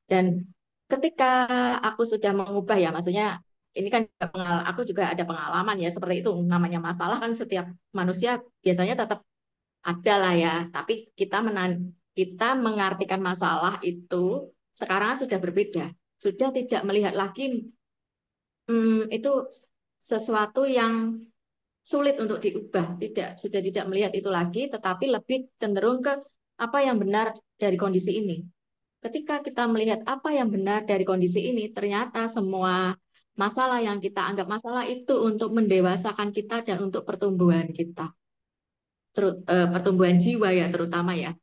Dan ketika aku sudah mengubah ya, maksudnya ini kan juga aku juga ada pengalaman ya seperti itu. Namanya masalah kan setiap manusia biasanya tetap ada lah ya, tapi kita mengartikan masalah itu sekarang kan sudah berbeda. Sudah tidak melihat lagi itu sesuatu yang sulit untuk diubah. Sudah tidak melihat itu lagi, tetapi lebih cenderung ke apa yang benar dari kondisi ini. Ketika kita melihat apa yang benar dari kondisi ini, ternyata semua masalah yang kita anggap masalah itu untuk mendewasakan kita dan untuk pertumbuhan kita, pertumbuhan jiwa ya terutama ya,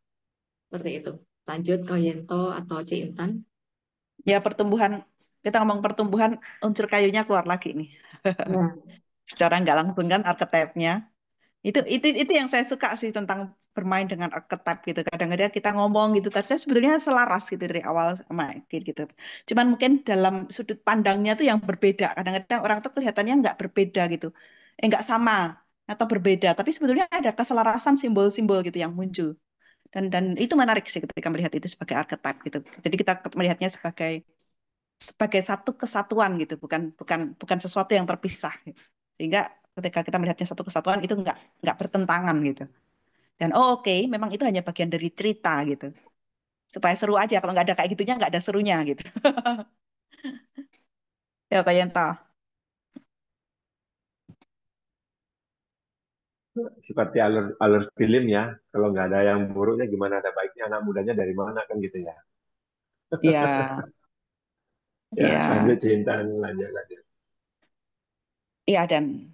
seperti itu. Lanjut ke Yento atau Ci Intan. Ya pertumbuhan, kita ngomong pertumbuhan, unsur kayunya keluar lagi nih. Nah, Secara nggak langsung kan arketipnya. Itu yang saya suka sih tentang bermain dengan archetype gitu. Kadang-kadang kita ngomong gitu, tapi sebetulnya selaras gitu dari awal sama akhir gitu. Cuman mungkin dalam sudut pandangnya tuh yang berbeda. Kadang-kadang orang tuh kelihatannya nggak berbeda gitu, nggak sama atau berbeda. Tapi sebetulnya ada keselarasan simbol-simbol gitu yang muncul. Dan itu menarik sih ketika melihat itu sebagai archetype gitu. Jadi kita melihatnya sebagai satu kesatuan gitu, bukan bukan bukan sesuatu yang terpisah. Gitu. Sehingga ketika kita melihatnya satu kesatuan itu nggak bertentangan gitu. Dan oh oke, memang itu hanya bagian dari cerita gitu. Supaya seru aja. Kalau nggak ada kayak gitunya nggak ada serunya gitu. Ya Pak Yenta. seperti alur alur film ya. Kalau nggak ada yang buruknya gimana ada baiknya, anak mudanya dari mana kan gitu ya. Ya, Ya, ya, lanjut cinta, lanjut lanjut. ya dan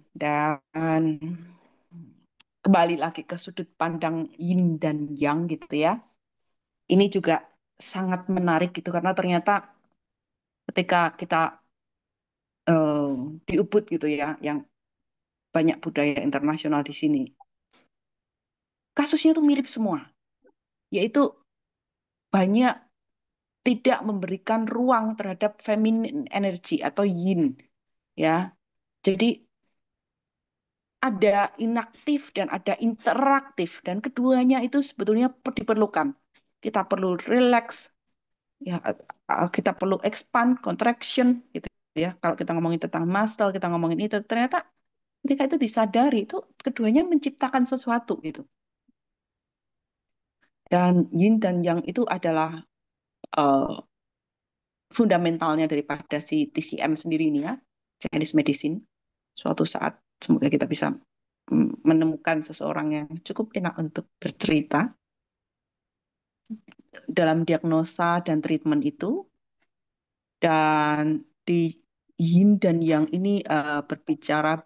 kembali lagi ke sudut pandang yin dan yang gitu ya. Ini juga sangat menarik gitu karena ternyata ketika kita eh, di Ubud gitu ya, yang banyak budaya internasional di sini, kasusnya tuh mirip semua, yaitu banyak tidak memberikan ruang terhadap feminine energy atau yin ya. Jadi ada inaktif dan ada interaktif dan keduanya itu sebetulnya diperlukan. Kita perlu relax ya, kita perlu expand, contraction gitu ya. Kalau kita ngomongin tentang muscle, kita ngomongin itu ternyata ketika itu disadari itu keduanya menciptakan sesuatu gitu. Dan yin dan yang itu adalah eh, fundamentalnya daripada si TCM sendiri ini ya, Chinese medicine. Suatu saat semoga kita bisa menemukan seseorang yang cukup enak untuk bercerita dalam diagnosa dan treatment itu. Dan di yin dan yang ini berbicara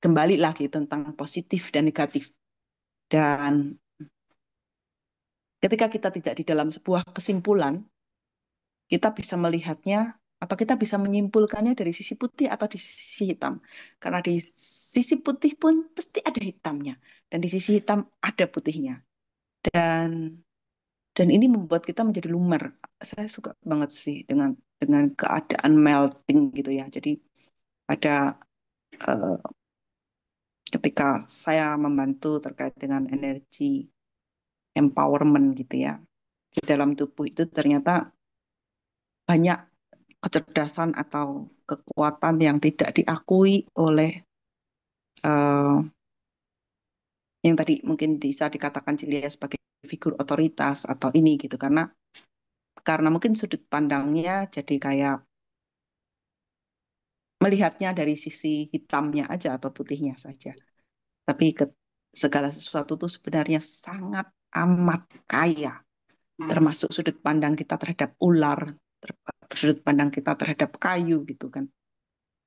kembali lagi tentang positif dan negatif. Dan ketika kita tidak di dalam sebuah kesimpulan, kita bisa melihatnya atau kita bisa menyimpulkannya dari sisi putih atau di sisi hitam. Karena di sisi putih pun pasti ada hitamnya. Dan di sisi hitam ada putihnya. Dan dan ini membuat kita menjadi lumer. Saya suka banget sih dengan keadaan melting gitu ya. Jadi ada eh, ketika saya membantu terkait dengan energi empowerment gitu ya. Di dalam tubuh itu ternyata banyak kecerdasan atau kekuatan yang tidak diakui oleh eh, yang tadi mungkin bisa dikatakan Cilia sebagai figur otoritas atau ini gitu karena mungkin sudut pandangnya jadi kayak melihatnya dari sisi hitamnya aja atau putihnya saja. Tapi segala sesuatu itu sebenarnya sangat amat kaya, termasuk sudut pandang kita terhadap ular, sudut pandang kita terhadap kayu gitu kan.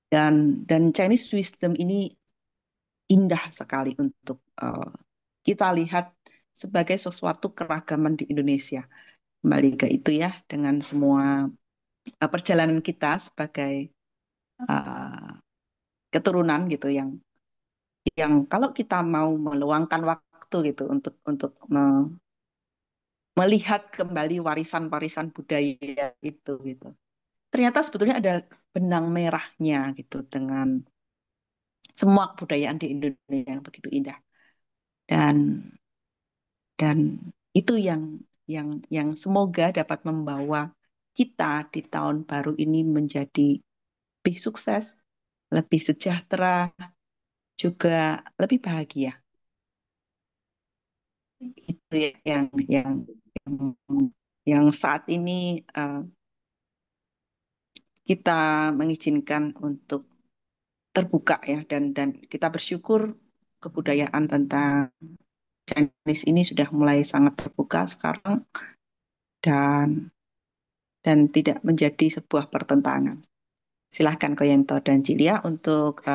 Dan Chinese wisdom ini indah sekali untuk kita lihat sebagai sesuatu keragaman di Indonesia. Kembali ke itu ya, dengan semua perjalanan kita sebagai uh, keturunan gitu yang kalau kita mau meluangkan waktu gitu untuk melihat kembali warisan-warisan budaya itu gitu. Ternyata sebetulnya ada benang merahnya gitu dengan semua kebudayaan di Indonesia yang begitu indah. Dan dan itu yang semoga dapat membawa kita di tahun baru ini menjadi lebih sukses, lebih sejahtera, juga lebih bahagia. Itu yang, yang saat ini kita mengizinkan untuk terbuka ya dan kita bersyukur kebudayaan tentang Chinese ini sudah mulai sangat terbuka sekarang dan tidak menjadi sebuah pertentangan. Silahkan Koyento dan Cilia untuk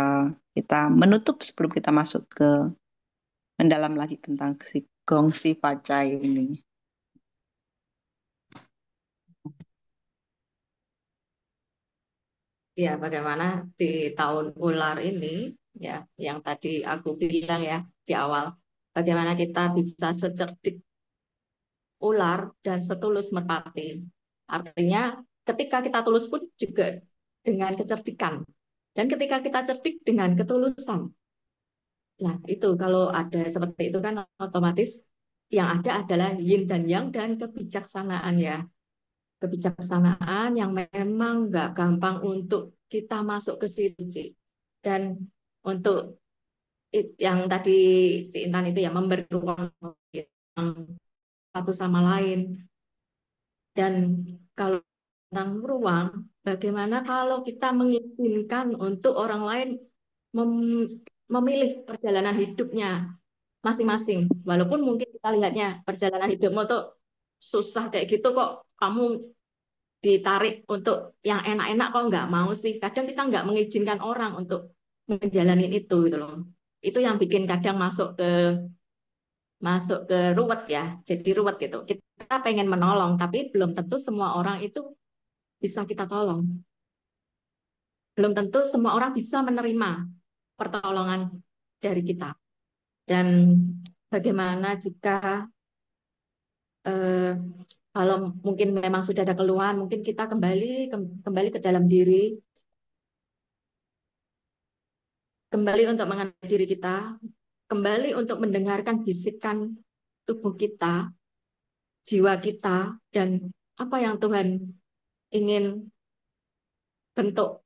kita menutup sebelum kita masuk ke mendalam lagi tentang si gongsi pacai ini. Ya, bagaimana di tahun ular ini, ya, yang tadi aku bilang ya di awal, bagaimana kita bisa secerdik ular dan setulus merpati. Artinya, ketika kita tulus pun juga dengan kecerdikan. Dan ketika kita cerdik dengan ketulusan. Nah, itu kalau ada seperti itu kan otomatis yang ada adalah yin dan yang dan kebijaksanaan ya. Kebijaksanaan yang memang nggak gampang untuk kita masuk ke situ, Ci. Dan untuk yang tadi Ci Intan itu ya memberi ruang satu sama lain. Dan kalau tentang ruang, bagaimana kalau kita mengizinkan untuk orang lain memilih perjalanan hidupnya? masing-masing. Walaupun mungkin kita lihatnya perjalanan hidupmu tuh susah kayak gitu kok kamu ditarik untuk yang enak-enak kok nggak mau sih. Kadang kita nggak mengizinkan orang untuk menjalani itu gitu loh. Itu yang bikin kadang masuk ke ruwet ya. Jadi ruwet gitu. Kita pengen menolong tapi belum tentu semua orang itu bisa kita tolong. Belum tentu semua orang bisa menerima pertolongan dari kita. Dan bagaimana jika eh, kalau mungkin memang sudah ada keluhan, mungkin kita kembali ke dalam diri, kembali untuk mengenali diri kita, kembali untuk mendengarkan bisikan tubuh kita, jiwa kita, dan apa yang Tuhan ingin bentuk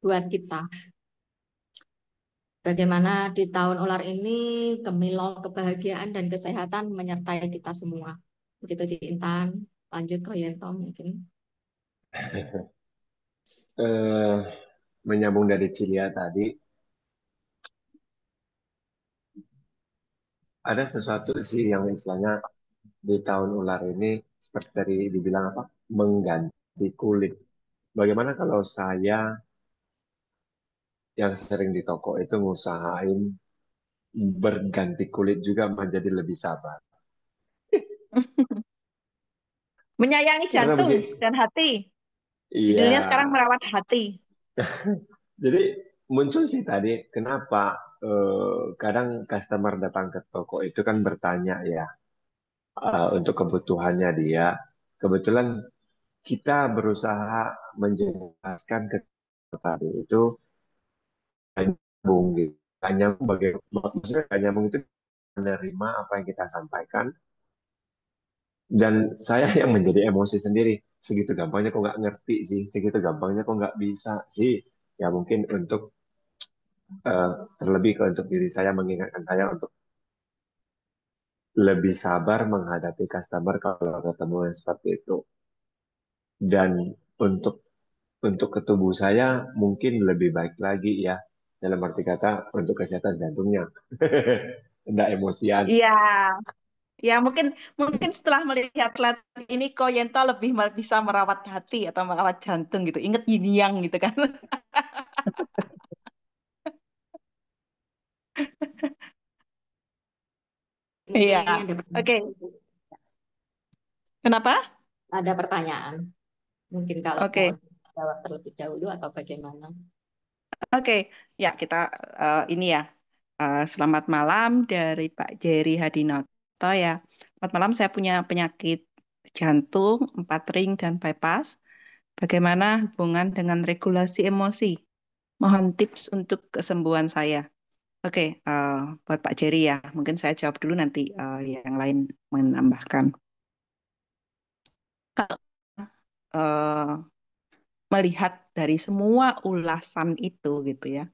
buat kita. Bagaimana di tahun ular ini gemilau kebahagiaan dan kesehatan menyertai kita semua. Begitu Ci Intan, lanjut ke Yento mungkin. Eh, Menyambung dari Cilia tadi, ada sesuatu sih yang istilahnya di tahun ular ini seperti tadi dibilang apa? Mengganti kulit. Bagaimana kalau saya yang sering di toko itu ngusahain berganti kulit juga menjadi lebih sabar. Menyayangi Karena jantung begini, dan hati. iya. Judulnya sekarang merawat hati. Jadi muncul sih tadi, kenapa kadang customer datang ke toko itu kan bertanya ya untuk kebutuhannya dia. Kebetulan kita berusaha menjelaskan ke tadi itu nyambung gitu. Gak nyambung maksudnya gak nyambung itu menerima apa yang kita sampaikan dan saya yang menjadi emosi sendiri. Segitu gampangnya kok nggak ngerti sih, segitu gampangnya kok nggak bisa sih. Ya mungkin untuk eh, terlebih ke untuk diri saya mengingatkan saya untuk lebih sabar menghadapi customer kalau ketemu yang seperti itu. Dan untuk ke tubuh saya mungkin lebih baik lagi ya dalam arti kata untuk kesehatan jantungnya. Tidak emosian. Iya, ya mungkin mungkin setelah melihat flat ini Koyento lebih bisa merawat hati atau merawat jantung gitu. Ingat yin yang gitu kan. Mungkin Iya. ini ada Oke. pertanyaan. Kenapa? Ada pertanyaan. Mungkin kalau mau Oke. jawab terlebih dahulu atau bagaimana? Oke. Ya, kita ini ya. Selamat malam dari Pak Jerry Hadinoto ya. Selamat malam, saya punya penyakit jantung, 4 ring dan bypass. Bagaimana hubungan dengan regulasi emosi? Mohon tips untuk kesembuhan saya. Oke, buat Pak Jerry ya, mungkin saya jawab dulu nanti yang lain menambahkan. Kalau melihat dari semua ulasan itu gitu ya,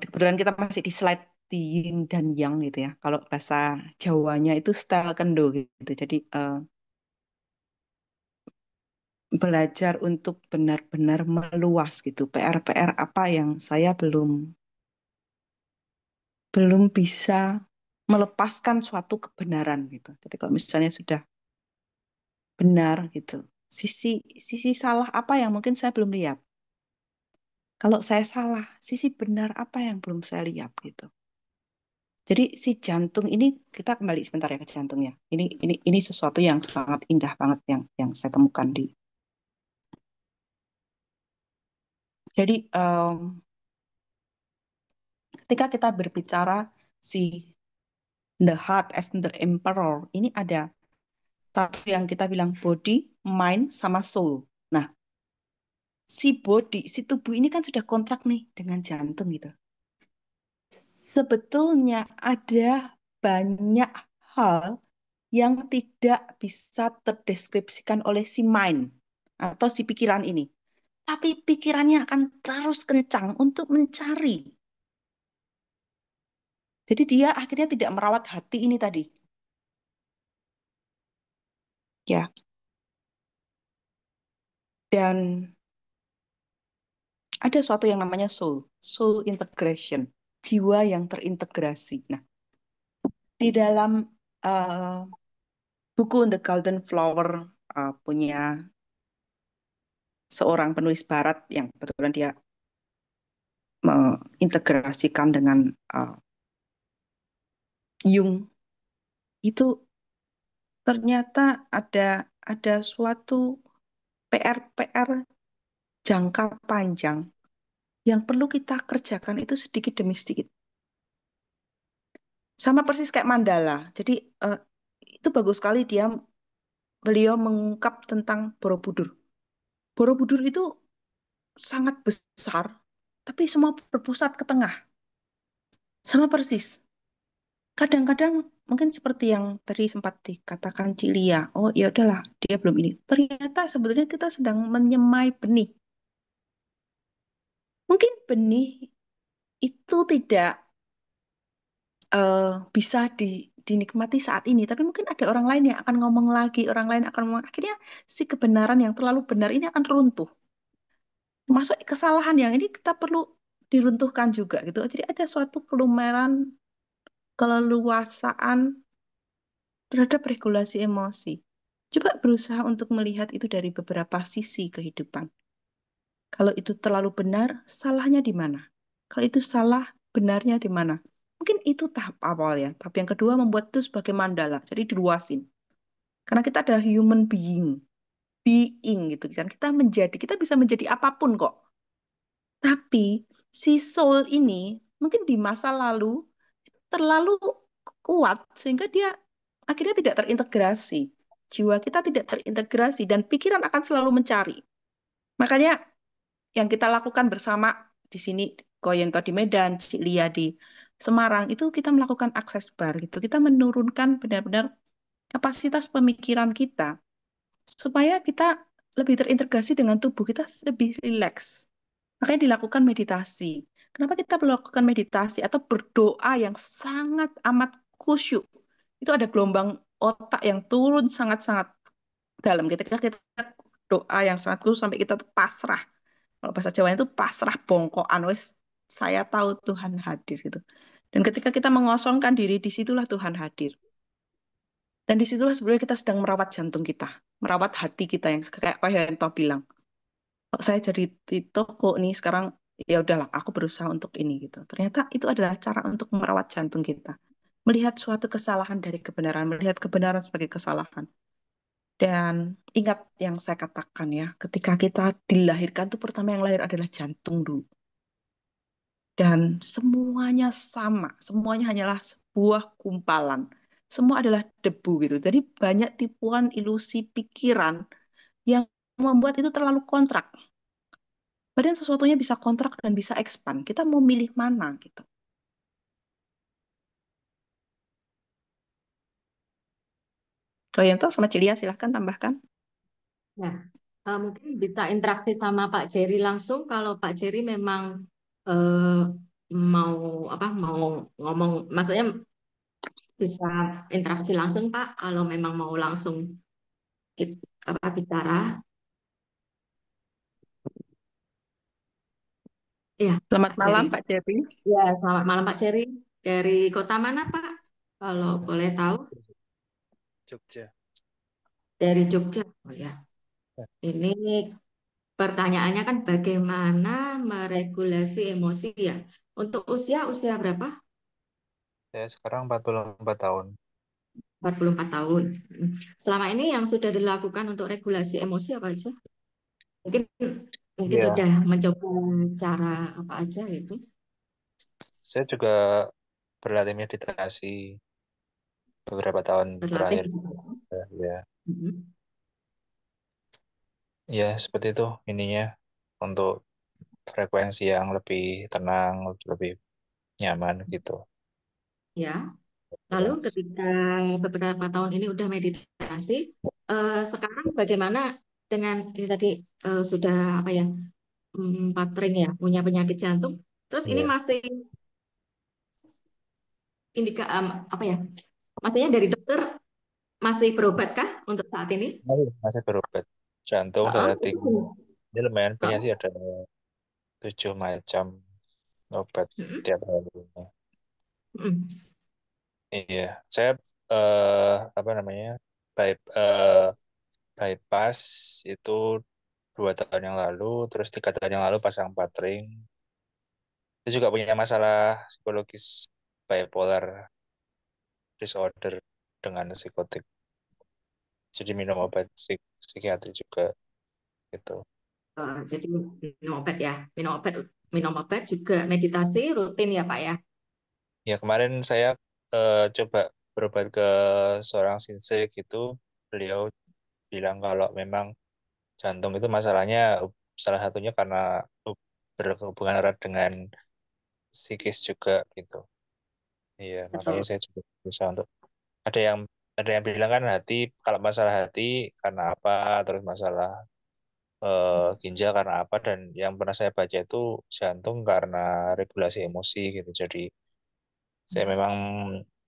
kebetulan kita masih di slide di yin dan yang gitu ya. Kalau bahasa Jawanya itu style kendo gitu. Jadi belajar untuk benar-benar meluas gitu. PR-PR apa yang saya belum bisa melepaskan suatu kebenaran gitu. Jadi kalau misalnya sudah benar gitu. Sisi sisi salah apa yang mungkin saya belum lihat. Kalau saya salah, sisi benar apa yang belum saya lihat gitu. Jadi si jantung ini kita kembali sebentar ya ke jantung ya. Ini sesuatu yang sangat indah banget yang saya temukan di. Jadi ketika kita berbicara si the heart as the emperor, ini ada satu yang kita bilang body, mind, sama soul. Nah, si body, si tubuh ini kan sudah kontrak nih dengan jantung gitu. Sebetulnya ada banyak hal yang tidak bisa terdeskripsikan oleh si mind atau si pikiran ini. Tapi pikirannya akan terus kencang untuk mencari. Jadi dia akhirnya tidak merawat hati ini tadi. Ya, dan ada suatu yang namanya soul, soul integration. jiwa yang terintegrasi. Nah, di dalam uh, buku The Golden Flower punya seorang penulis barat yang kebetulan dia mengintegrasikan dengan Jung, itu ternyata ada suatu PR-PR jangka panjang yang perlu kita kerjakan itu sedikit demi sedikit. Sama persis kayak mandala. Jadi itu bagus sekali beliau mengungkap tentang Borobudur. Borobudur itu sangat besar, tapi semua berpusat ke tengah. Sama persis. Kadang-kadang mungkin seperti yang tadi sempat dikatakan Cilia, oh ya udahlah, dia belum ini. Ternyata sebetulnya kita sedang menyemai benih. Mungkin benih itu tidak bisa dinikmati saat ini, tapi mungkin ada orang lain yang akan ngomong lagi, orang lain akan ngomong, akhirnya si kebenaran yang terlalu benar ini akan runtuh. Masuk kesalahan yang ini kita perlu diruntuhkan juga gitu. Jadi ada suatu kelumeran, keleluasaan terhadap regulasi emosi. Coba berusaha untuk melihat itu dari beberapa sisi kehidupan. Kalau itu terlalu benar, salahnya di mana? Kalau itu salah, benarnya di mana? Mungkin itu tahap awal ya. Tahap yang kedua membuat itu sebagai mandala. Jadi diluasin. Karena kita adalah human being gitu kan. Kita bisa menjadi apapun kok. Tapi si soul ini mungkin di masa lalu terlalu kuat sehingga dia akhirnya tidak terintegrasi. Jiwa kita tidak terintegrasi dan pikiran akan selalu mencari. Makanya yang kita lakukan bersama di sini, Koyento di Medan, Cilia di Semarang, itu kita melakukan akses bar gitu. Kita menurunkan benar-benar kapasitas pemikiran kita supaya kita lebih terintegrasi dengan tubuh kita, lebih rileks. Makanya dilakukan meditasi. Kenapa kita melakukan meditasi atau berdoa yang sangat amat khusyuk? Itu ada gelombang otak yang turun sangat-sangat dalam. Ketika kita doa yang sangat khusyuk sampai kita tuh pasrah. Kalau bahasa Jawa itu pasrah bongkoan wes. Saya tahu Tuhan hadir gitu. Dan ketika kita mengosongkan diri, disitulah Tuhan hadir. Dan disitulah sebenarnya kita sedang merawat jantung kita, merawat hati kita yang kayak Pak Yanto bilang. Kok saya jadi di toko nih sekarang ya udahlah aku berusaha untuk ini gitu. Ternyata itu adalah cara untuk merawat jantung kita. Melihat suatu kesalahan dari kebenaran, melihat kebenaran sebagai kesalahan. Dan ingat yang saya katakan ya, ketika kita dilahirkan tuh pertama yang lahir adalah jantung dulu. Dan semuanya sama, semuanya hanyalah sebuah kumpalan. Semua adalah debu gitu. Jadi banyak tipuan ilusi pikiran yang membuat itu terlalu kontrak. Padahal sesuatunya bisa kontrak dan bisa expand. Kita mau milih mana gitu. Kalau yang tahu sama Cilia silahkan tambahkan. Nah, mungkin bisa interaksi sama Pak Jerry langsung kalau Pak Jerry memang eh, mau mau ngomong, maksudnya bisa interaksi langsung Pak kalau memang mau langsung bicara. Iya, Selamat Pak Jerry. malam Pak Devi. Ya, selamat malam Pak Jerry. Dari kota mana Pak? Kalau boleh tahu. Jogja. Dari Jogja. Oh ya. Ini pertanyaannya kan bagaimana meregulasi emosi ya. Untuk usia berapa? Saya sekarang 44 tahun. 44 tahun. Selama ini yang sudah dilakukan untuk regulasi emosi apa aja? Mungkin mungkin Iya, udah mencoba cara apa aja itu. saya juga berlatih meditasi beberapa tahun Berlatih. terakhir. Ya, Mhm. ya seperti itu ininya untuk frekuensi yang lebih tenang, lebih nyaman gitu. Ya. Lalu Ya, ketika beberapa tahun ini udah meditasi, sekarang bagaimana dengan ini tadi sudah apa ya, patring ya, punya penyakit jantung. Terus ini ya. masih apa ya? Maksudnya dari dokter masih berobat kah untuk saat ini? Masih berobat. Jantung, Heeh, darah itu tinggi. Ini lumayan punya heeh. sih ada 7 macam. obat Mm-mm. tiap hari. Mm-mm. Iya, saya apa namanya by, bypass itu 2 tahun yang lalu, terus 3 tahun yang lalu pasang patring. Itu juga punya masalah psikologis bipolar disorder dengan psikotik. Jadi minum obat psikiatri juga gitu. Jadi minum obat ya, minum obat juga meditasi rutin ya Pak ya. Ya kemarin saya coba berobat ke seorang sinsei gitu. Beliau bilang kalau memang jantung itu masalahnya salah satunya karena berhubungan erat dengan psikis juga gitu. Iya, makanya Betul. saya juga berusaha untuk ada yang ada yang bilang kan hati kalau masalah hati karena apa, terus masalah ginjal karena apa, dan yang pernah saya baca itu jantung karena regulasi emosi gitu. Jadi saya memang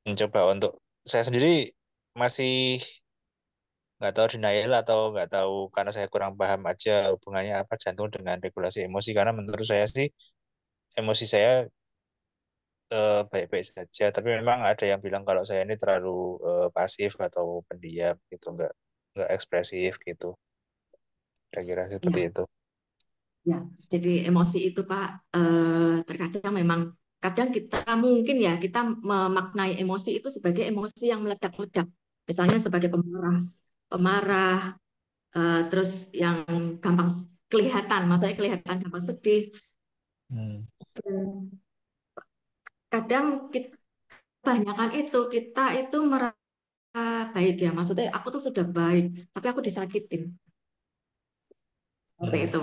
mencoba untuk saya sendiri masih nggak tahu denial atau nggak tahu karena saya kurang paham aja hubungannya apa jantung dengan regulasi emosi, karena menurut saya sih emosi saya baik-baik saja, tapi memang ada yang bilang kalau saya ini terlalu pasif atau pendiam gitu, nggak ekspresif gitu, kira-kira seperti Ya, itu. ya. Jadi emosi itu Pak, terkadang memang kadang kita mungkin ya kita memaknai emosi itu sebagai emosi yang meledak-ledak. Misalnya sebagai pemarah, pemarah, terus yang gampang kelihatan, maksudnya kelihatan gampang sedih. Hmm. Dan kadang kita, kebanyakan itu kita itu merasa baik ya, maksudnya aku tuh sudah baik, tapi aku disakitin. Seperti Hmm. itu.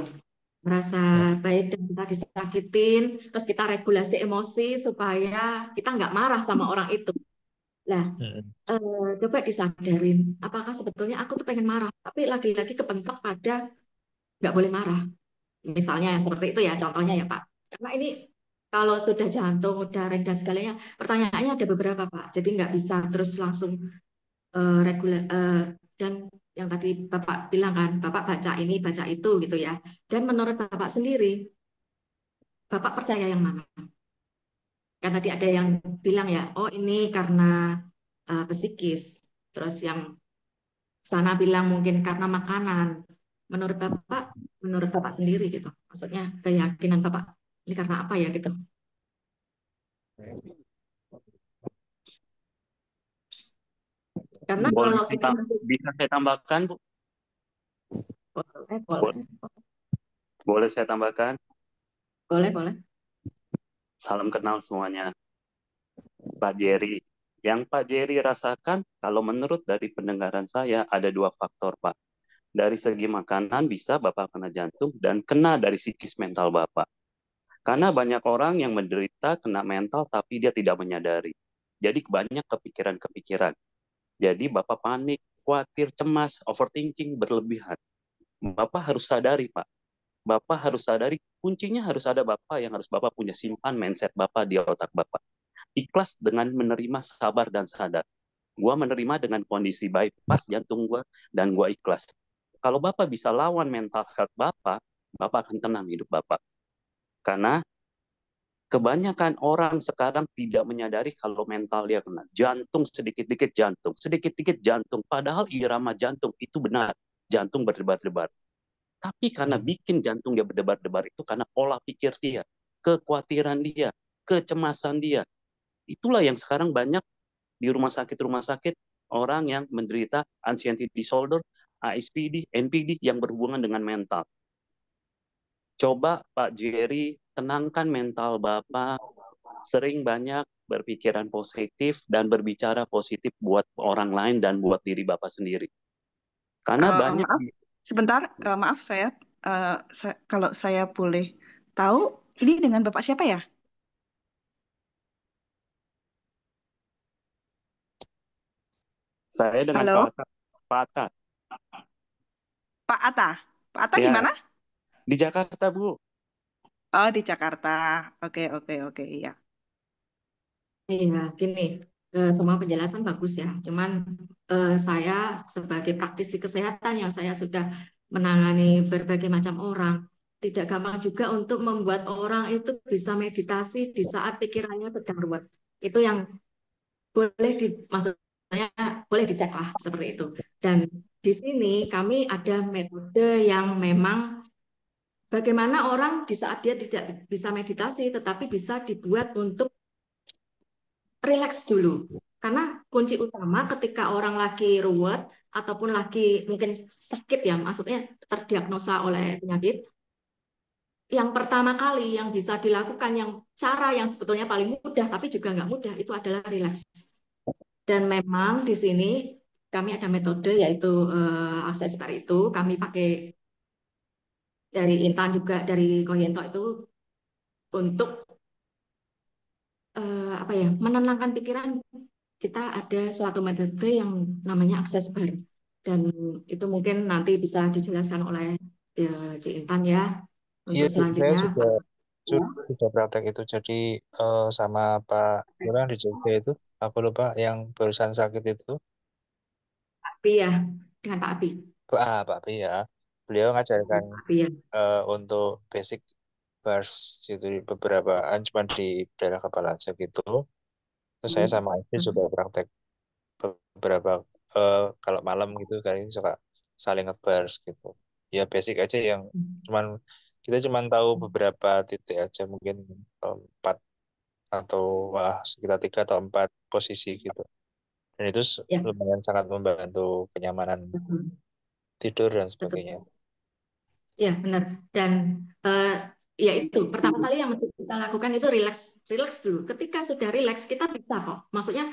Merasa Ya. baik dan kita disakitin, terus kita regulasi emosi supaya kita nggak marah sama orang itu. Nah, Hmm. coba disadarin, apakah sebetulnya aku tuh pengen marah, tapi lagi-lagi kepentok pada nggak boleh marah. Misalnya seperti itu ya, contohnya ya Pak. Karena ini kalau sudah jantung, udah renggang segalanya, pertanyaannya ada beberapa Pak. Jadi nggak bisa terus langsung dan yang tadi Bapak bilang kan, Bapak baca ini, baca itu gitu ya. Dan menurut Bapak sendiri, Bapak percaya yang mana? Kan tadi ada yang bilang ya, oh ini karena psikis. Terus yang sana bilang mungkin karena makanan. Menurut Bapak, menurut Bapak sendiri gitu. Maksudnya keyakinan Bapak ini karena apa ya gitu. Karena Boleh kalau kita bisa saya tambahkan, Bu? boleh, Bo- boleh, Boleh saya tambahkan? boleh, boleh. Salam kenal semuanya, Pak Jerry. Yang Pak Jerry rasakan, kalau menurut dari pendengaran saya, ada dua faktor, Pak. Dari segi makanan bisa Bapak kena jantung dan kena dari psikis mental Bapak. Karena banyak orang yang menderita kena mental tapi dia tidak menyadari. Jadi banyak kepikiran-kepikiran. Jadi Bapak panik, khawatir, cemas, overthinking berlebihan. Bapak harus sadari, Pak. Bapak harus sadari kuncinya harus ada Bapak yang harus Bapak punya simpan mindset Bapak di otak Bapak. Ikhlas dengan menerima sabar dan sadar. Gua menerima dengan kondisi bypass jantung gua dan gua ikhlas. Kalau Bapak bisa lawan mental health Bapak, Bapak akan tenang hidup Bapak. Karena kebanyakan orang sekarang tidak menyadari kalau mental dia kena. Jantung sedikit-dikit jantung, sedikit-dikit jantung. Padahal irama jantung itu benar. Jantung berdebar-debar. Tapi karena Hmm. bikin jantung dia berdebar-debar itu karena pola pikir dia, kekhawatiran dia, kecemasan dia. Itulah yang sekarang banyak di rumah sakit orang yang menderita anxiety disorder, ASPD, NPD yang berhubungan dengan mental. Coba Pak Jerry tenangkan mental Bapak, sering banyak berpikiran positif dan berbicara positif buat orang lain dan buat diri Bapak sendiri. Karena banyak Maaf, sebentar, maaf kalau saya boleh tahu, ini dengan Bapak siapa ya? saya dengan Halo, Pak Atta. Pak Atta. Pak Atta di Ya, mana? di Jakarta, Bu. Oh, di Jakarta. Oke, oke, oke, iya. Iya, gini, semua penjelasan bagus ya. Cuman saya sebagai praktisi kesehatan yang saya sudah menangani berbagai macam orang, di tidak gampang juga untuk membuat orang itu bisa meditasi di saat pikirannya sedang ruwet. Itu yang boleh maksudnya boleh dicek lah seperti itu. Dan di sini kami ada metode yang memang bagaimana orang di saat dia tidak bisa meditasi tetapi bisa dibuat untuk rileks dulu. Karena kunci utama ketika orang lagi ruwet ataupun lagi mungkin sakit ya, maksudnya terdiagnosa oleh penyakit, yang pertama kali yang bisa dilakukan, yang cara yang sebetulnya paling mudah tapi juga nggak mudah, itu adalah rileks. Dan memang di sini kami ada metode yaitu akses itu kami pakai dari Intan juga dari Koyento itu untuk apa ya, menenangkan pikiran. Kita ada suatu metode yang namanya akses bar, dan itu mungkin nanti bisa dijelaskan oleh Ci Intan ya Iya, untuk saya selanjutnya. sudah praktek itu. Jadi sama Pak orang di Jogja itu, aku lupa yang barusan sakit itu. Abi ya, dengan Pak Abi. Pak Pi ya. Beliau ngajarkan Pak Abi ya. untuk basic bars gitu beberapa cuma di daerah kepala aja gitu. Terus saya sama istri juga praktek beberapa kalau malam gitu kali suka saling ngebars gitu. Ya basic aja yang cuman kita cuman tahu beberapa titik aja, mungkin empat atau sekitar 3 atau 4 posisi gitu. Dan itu Ya, lumayan sangat membantu kenyamanan betul. tidur dan Betul. sebagainya. Ya, benar. Dan ya itu pertama kali yang mesti kita lakukan itu relax, relax dulu. Ketika sudah relax, kita bisa kok. Maksudnya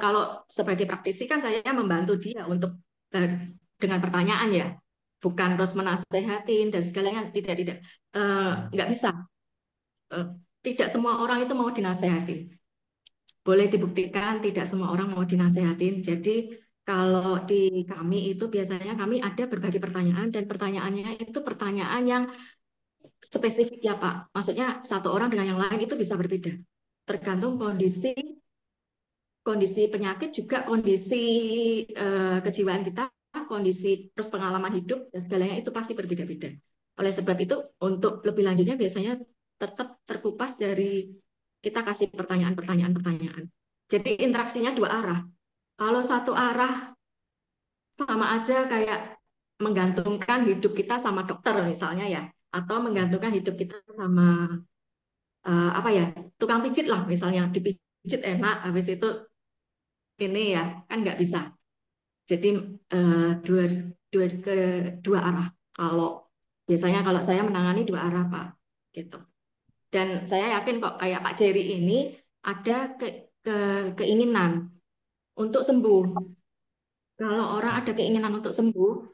kalau sebagai praktisi kan saya membantu dia untuk dengan pertanyaan ya, bukan terus menasehatin dan segalanya. Tidak, nggak bisa. Eh, tidak semua orang itu mau dinasehatin. Boleh dibuktikan tidak semua orang mau dinasehatin. Jadi kalau di kami itu biasanya kami ada berbagai pertanyaan dan pertanyaannya itu pertanyaan yang spesifik ya Pak. Maksudnya satu orang dengan yang lain itu bisa berbeda. Tergantung kondisi kondisi penyakit juga kondisi kejiwaan kita, kondisi terus pengalaman hidup dan segalanya itu pasti berbeda-beda. Oleh sebab itu untuk lebih lanjutnya biasanya tetap terkupas dari kita kasih pertanyaan-pertanyaan. Jadi interaksinya dua arah. Kalau satu arah sama aja kayak menggantungkan hidup kita sama dokter misalnya ya, atau menggantungkan hidup kita sama apa ya, tukang pijit lah misalnya, dipijit enak, habis itu ini ya kan nggak bisa. Jadi dua, ke dua arah. Kalau biasanya kalau saya menangani dua arah Pak, gitu. Dan saya yakin kok kayak Pak Jerry ini ada ke, keinginan untuk sembuh. Kalau orang ada keinginan untuk sembuh,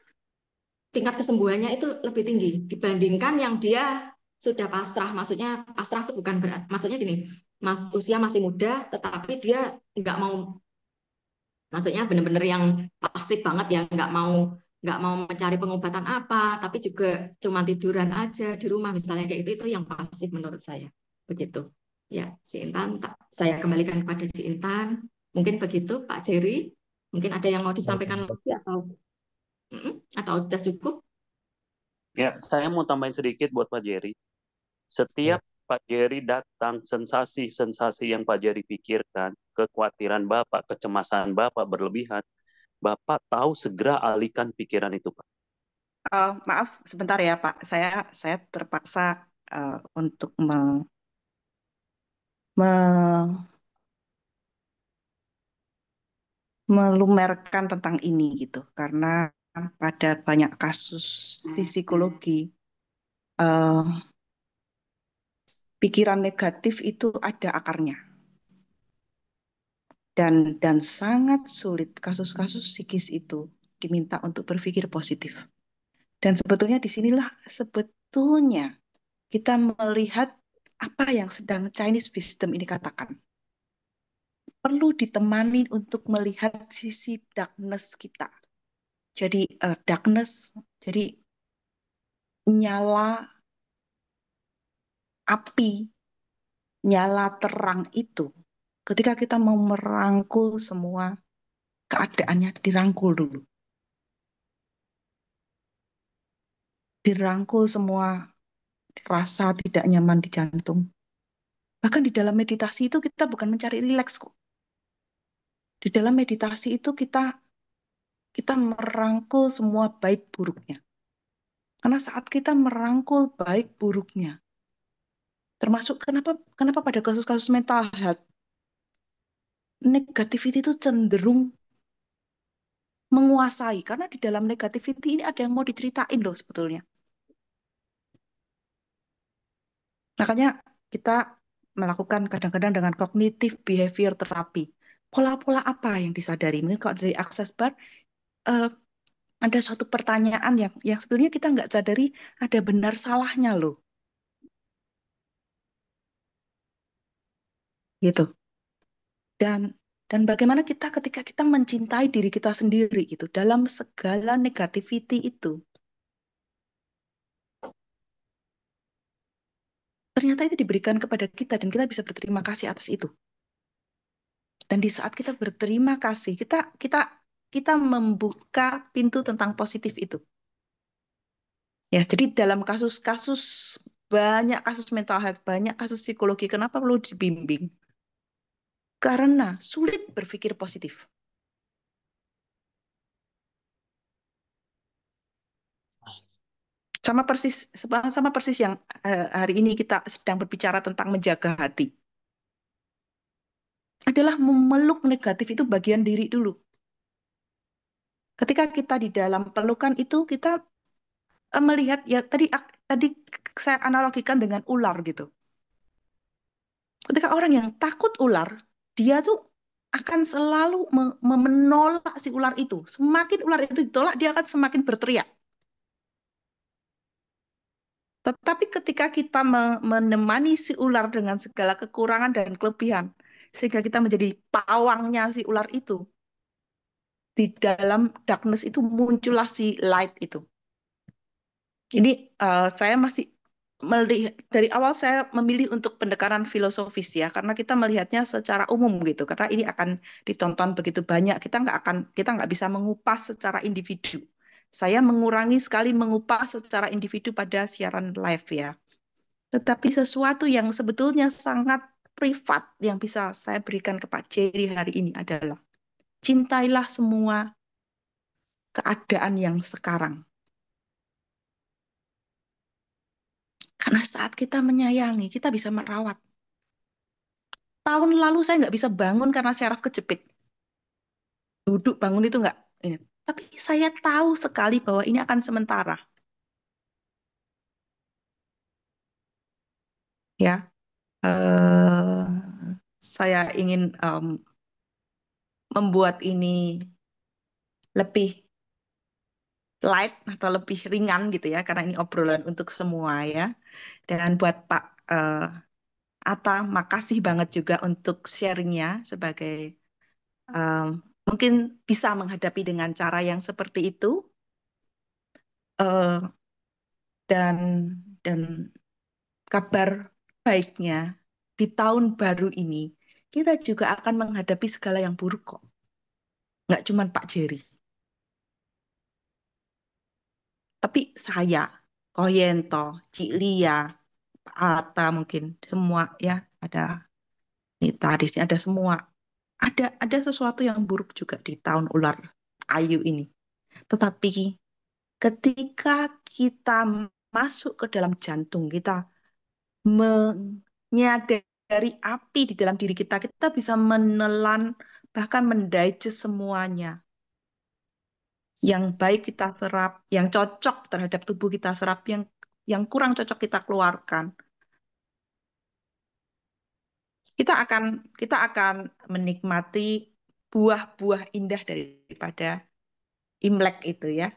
tingkat kesembuhannya itu lebih tinggi dibandingkan yang dia sudah pasrah. Maksudnya pasrah itu bukan berat. Maksudnya gini, mas usia masih muda, tetapi dia nggak mau, maksudnya benar-benar yang pasif banget ya, nggak mau mencari pengobatan apa, tapi juga cuma tiduran aja di rumah misalnya kayak itu yang pasif menurut saya. Begitu. Ya, Si Intan, saya kembalikan kepada Si Intan. Mungkin begitu, Pak Jerry. Mungkin ada yang mau disampaikan lagi atau sudah cukup? Ya, saya mau tambahin sedikit buat Pak Jerry. Ya. Setiap Pak Jerry datang, sensasi-sensasi yang Pak Jerry pikirkan, kekhawatiran Bapak, kecemasan Bapak berlebihan, Bapak tahu segera alihkan pikiran itu, Pak. Maaf sebentar ya Pak, saya terpaksa untuk me- melumerkan tentang ini gitu, karena pada banyak kasus di psikologi eh, pikiran negatif itu ada akarnya dan sangat sulit kasus-kasus psikis itu diminta untuk berpikir positif. Dan sebetulnya disinilah sebetulnya kita melihat apa yang sedang Chinese wisdom ini katakan. Perlu ditemani untuk melihat sisi darkness kita. Jadi darkness, jadi nyala api, nyala terang itu. Ketika kita mau merangkul semua keadaannya, dirangkul dulu. Dirangkul semua rasa tidak nyaman di jantung. Bahkan di dalam meditasi itu kita bukan mencari rileks kok. Di dalam meditasi itu kita merangkul semua baik buruknya. Karena saat kita merangkul baik buruknya, termasuk kenapa pada kasus-kasus mental health, negativity itu cenderung menguasai. Karena di dalam negativity ini ada yang mau diceritain loh sebetulnya. Makanya kita melakukan kadang-kadang dengan cognitive behavior therapy. Pola-pola apa yang disadari? Mungkin kalau dari Access Bar, eh, ada suatu pertanyaan yang sebenarnya kita nggak sadari ada benar salahnya loh. Gitu. Dan dan bagaimana kita ketika kita mencintai diri kita sendiri gitu dalam segala negativity itu, ternyata itu diberikan kepada kita dan kita bisa berterima kasih atas itu. Dan di saat kita berterima kasih, kita membuka pintu tentang positif itu. Ya, jadi dalam kasus-kasus banyak kasus mental health, banyak kasus psikologi, kenapa perlu dibimbing? Karena sulit berpikir positif. Sama persis yang hari ini kita sedang berbicara tentang menjaga hati. Adalah memeluk negatif itu bagian diri dulu. Ketika kita di dalam pelukan itu kita melihat ya tadi saya analogikan dengan ular gitu. Ketika orang yang takut ular, dia tuh akan selalu menolak si ular itu. Semakin ular itu ditolak, dia akan semakin berteriak. Tetapi ketika kita menemani si ular dengan segala kekurangan dan kelebihan, sehingga kita menjadi pawangnya si ular itu, di dalam darkness itu muncullah si light itu. Jadi saya masih melihat dari awal saya memilih untuk pendekatan filosofis ya, karena kita melihatnya secara umum gitu. Karena ini akan ditonton begitu banyak, kita nggak bisa mengupas secara individu. Saya mengurangi sekali mengupas secara individu pada siaran live ya. Tetapi sesuatu yang sebetulnya sangat privat yang bisa saya berikan ke Pak Jerry hari ini adalah cintailah semua keadaan yang sekarang. Karena saat kita menyayangi, kita bisa merawat. Tahun lalu saya nggak bisa bangun karena syaraf kejepit. Duduk bangun itu nggak ini. Tapi saya tahu sekali bahwa ini akan sementara. Ya, saya ingin membuat ini lebih light atau lebih ringan gitu ya, karena ini obrolan untuk semua ya. Dan buat Pak Atta, makasih banget juga untuk sharingnya sebagai um, mungkin bisa menghadapi dengan cara yang seperti itu. Eh, dan dan kabar baiknya di tahun baru ini kita juga akan menghadapi segala yang buruk kok. Nggak cuma Pak Jerry, tapi saya, Koyento, Cik Lia, Pak Atta mungkin semua ya ada Nita di sini ada semua. Ada sesuatu yang buruk juga di tahun ular ayu ini. Tetapi ketika kita masuk ke dalam jantung kita, menyadari api di dalam diri kita, kita bisa menelan, bahkan mendigest semuanya. Yang baik kita serap, yang cocok terhadap tubuh kita serap, yang kurang cocok kita keluarkan. Kita akan menikmati buah-buah indah daripada Imlek itu ya.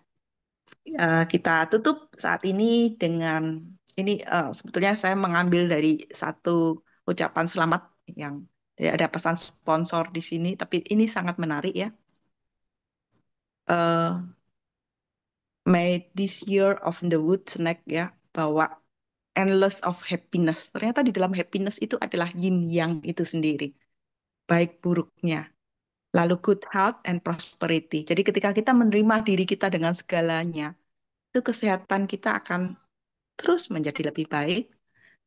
Kita tutup saat ini dengan ini sebetulnya saya mengambil dari satu ucapan selamat yang ada pesan sponsor di sini, tapi ini sangat menarik ya. Eh, May this year of the wood snack ya, bahwa endless of happiness. Ternyata di dalam happiness itu adalah yin yang itu sendiri, baik buruknya. Lalu good health and prosperity. Jadi ketika kita menerima diri kita dengan segalanya, itu kesehatan kita akan terus menjadi lebih baik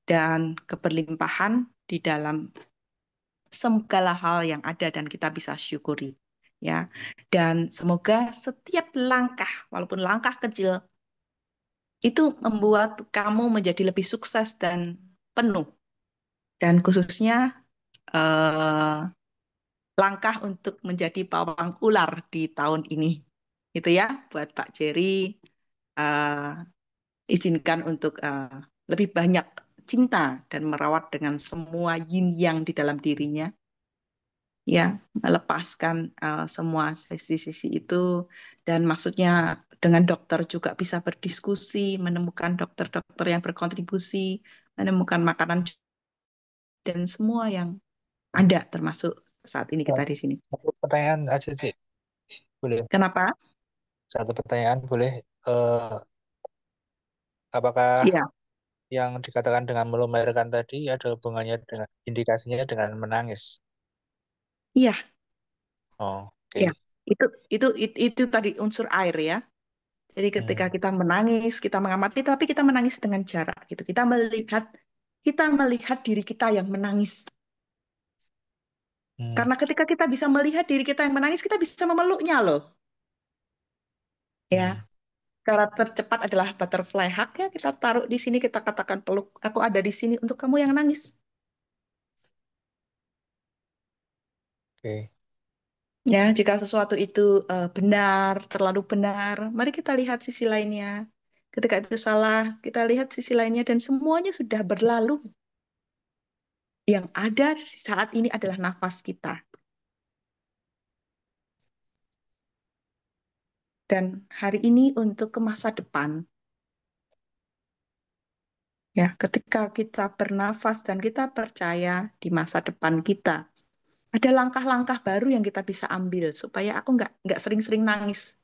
dan keberlimpahan di dalam segala hal yang ada dan kita bisa syukuri. Ya, dan semoga setiap langkah, walaupun langkah kecil, itu membuat kamu menjadi lebih sukses dan penuh. Dan khususnya eh, langkah untuk menjadi pawang ular di tahun ini. Itu ya, buat Pak Jerry, izinkan untuk lebih banyak cinta dan merawat dengan semua yin yang di dalam dirinya, ya, melepaskan semua sisi-sisi itu, dan maksudnya dengan dokter juga bisa berdiskusi, menemukan dokter-dokter yang berkontribusi, menemukan makanan dan semua yang ada, termasuk saat ini kita di sini. Satu pertanyaan aja, Cik. Boleh? Kenapa? Satu pertanyaan boleh. Eh, apakah Iya, yang dikatakan dengan melumerkan tadi ada hubungannya dengan indikasinya dengan menangis? iya, Oh, iya. oke. Itu tadi unsur air ya. Jadi ketika Hmm, kita menangis, kita mengamati, tapi kita menangis dengan jarak gitu. Kita melihat diri kita yang menangis. hmm, Karena ketika kita bisa melihat diri kita yang menangis, kita bisa memeluknya loh. Ya, hmm, cara tercepat adalah butterfly hug ya. Kita taruh di sini, kita katakan peluk. Aku ada di sini untuk kamu yang nangis. oke. Ya, jika sesuatu itu benar, terlalu benar, mari kita lihat sisi lainnya. Ketika itu salah, kita lihat sisi lainnya dan semuanya sudah berlalu. Yang ada saat ini adalah nafas kita. Dan hari ini untuk ke masa depan, ya, ketika kita bernafas dan kita percaya di masa depan kita, ada langkah-langkah baru yang kita bisa ambil supaya aku nggak sering-sering nangis.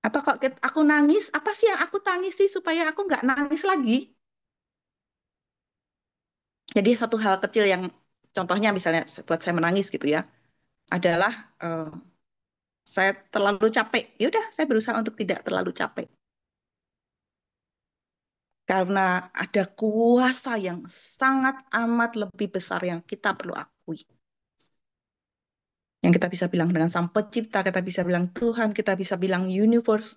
Apa kok aku nangis? Apa sih yang aku tangisi supaya aku nggak nangis lagi? Jadi satu hal kecil yang contohnya misalnya buat saya menangis gitu ya, adalah saya terlalu capek. Ya udah, saya berusaha untuk tidak terlalu capek. Karena ada kuasa yang sangat amat lebih besar yang kita perlu akui. Yang kita bisa bilang dengan Sang Pencipta, kita bisa bilang Tuhan, kita bisa bilang universe,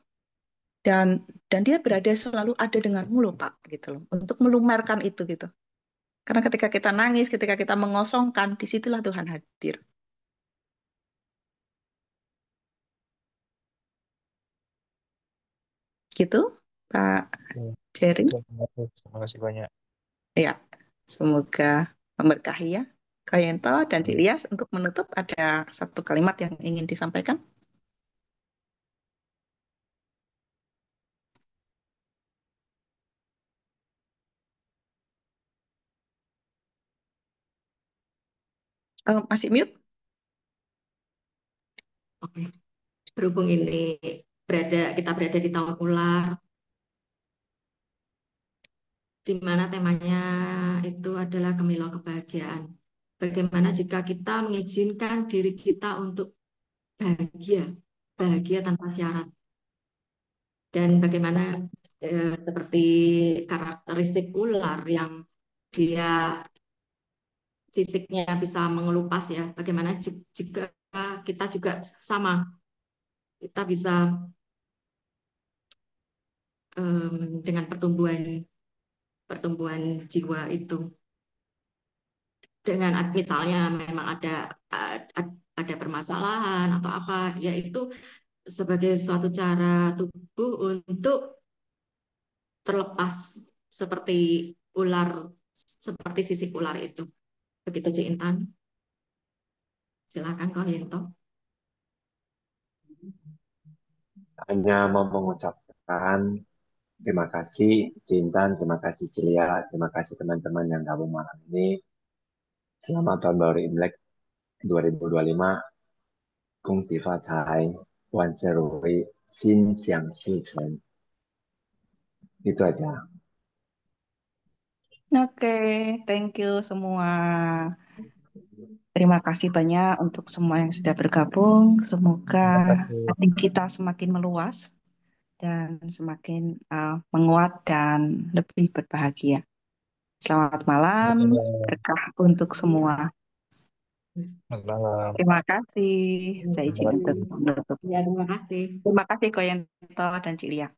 dan dia berada selalu ada denganmu loh Pak, gitu loh, untuk melumerkan itu gitu. Karena ketika kita nangis, ketika kita mengosongkan, disitulah Tuhan hadir. Gitu, Pak Hmm. Jerry. Terima kasih banyak. Ya, semoga memberkahi ya. Kak Yento dan Cik Lias, untuk menutup ada satu kalimat yang ingin disampaikan. Masih mute? Oke. Berhubung ini kita berada di tahun ular, di mana temanya itu adalah gemilau kebahagiaan. Bagaimana jika kita mengizinkan diri kita untuk bahagia, bahagia tanpa syarat, dan bagaimana seperti karakteristik ular yang dia sisiknya bisa mengelupas ya, bagaimana jika kita juga sama, kita bisa dengan pertumbuhan pertumbuhan jiwa itu, dengan misalnya memang ada permasalahan atau apa, yaitu sebagai suatu cara tubuh untuk terlepas seperti ular, seperti sisik ular itu. Begitu Cik Intan. Silakan Kak Yento. Hanya mau mengucapkan terima kasih Cinta, terima kasih Cilia, terima kasih teman-teman yang gabung malam ini. Selamat tahun baru Imlek 2025. 恭喜发财，万事如意，心想事成。Itu aja. Oke, thank you semua. Terima kasih banyak untuk semua yang sudah bergabung. Semoga Terima kasih. hati kita semakin meluas dan semakin menguat dan lebih berbahagia. Selamat malam, berkah untuk semua. Malam. Terima kasih. Saya izin untuk menutup. Ya, terima kasih. Terima kasih Koyento dan Cilia.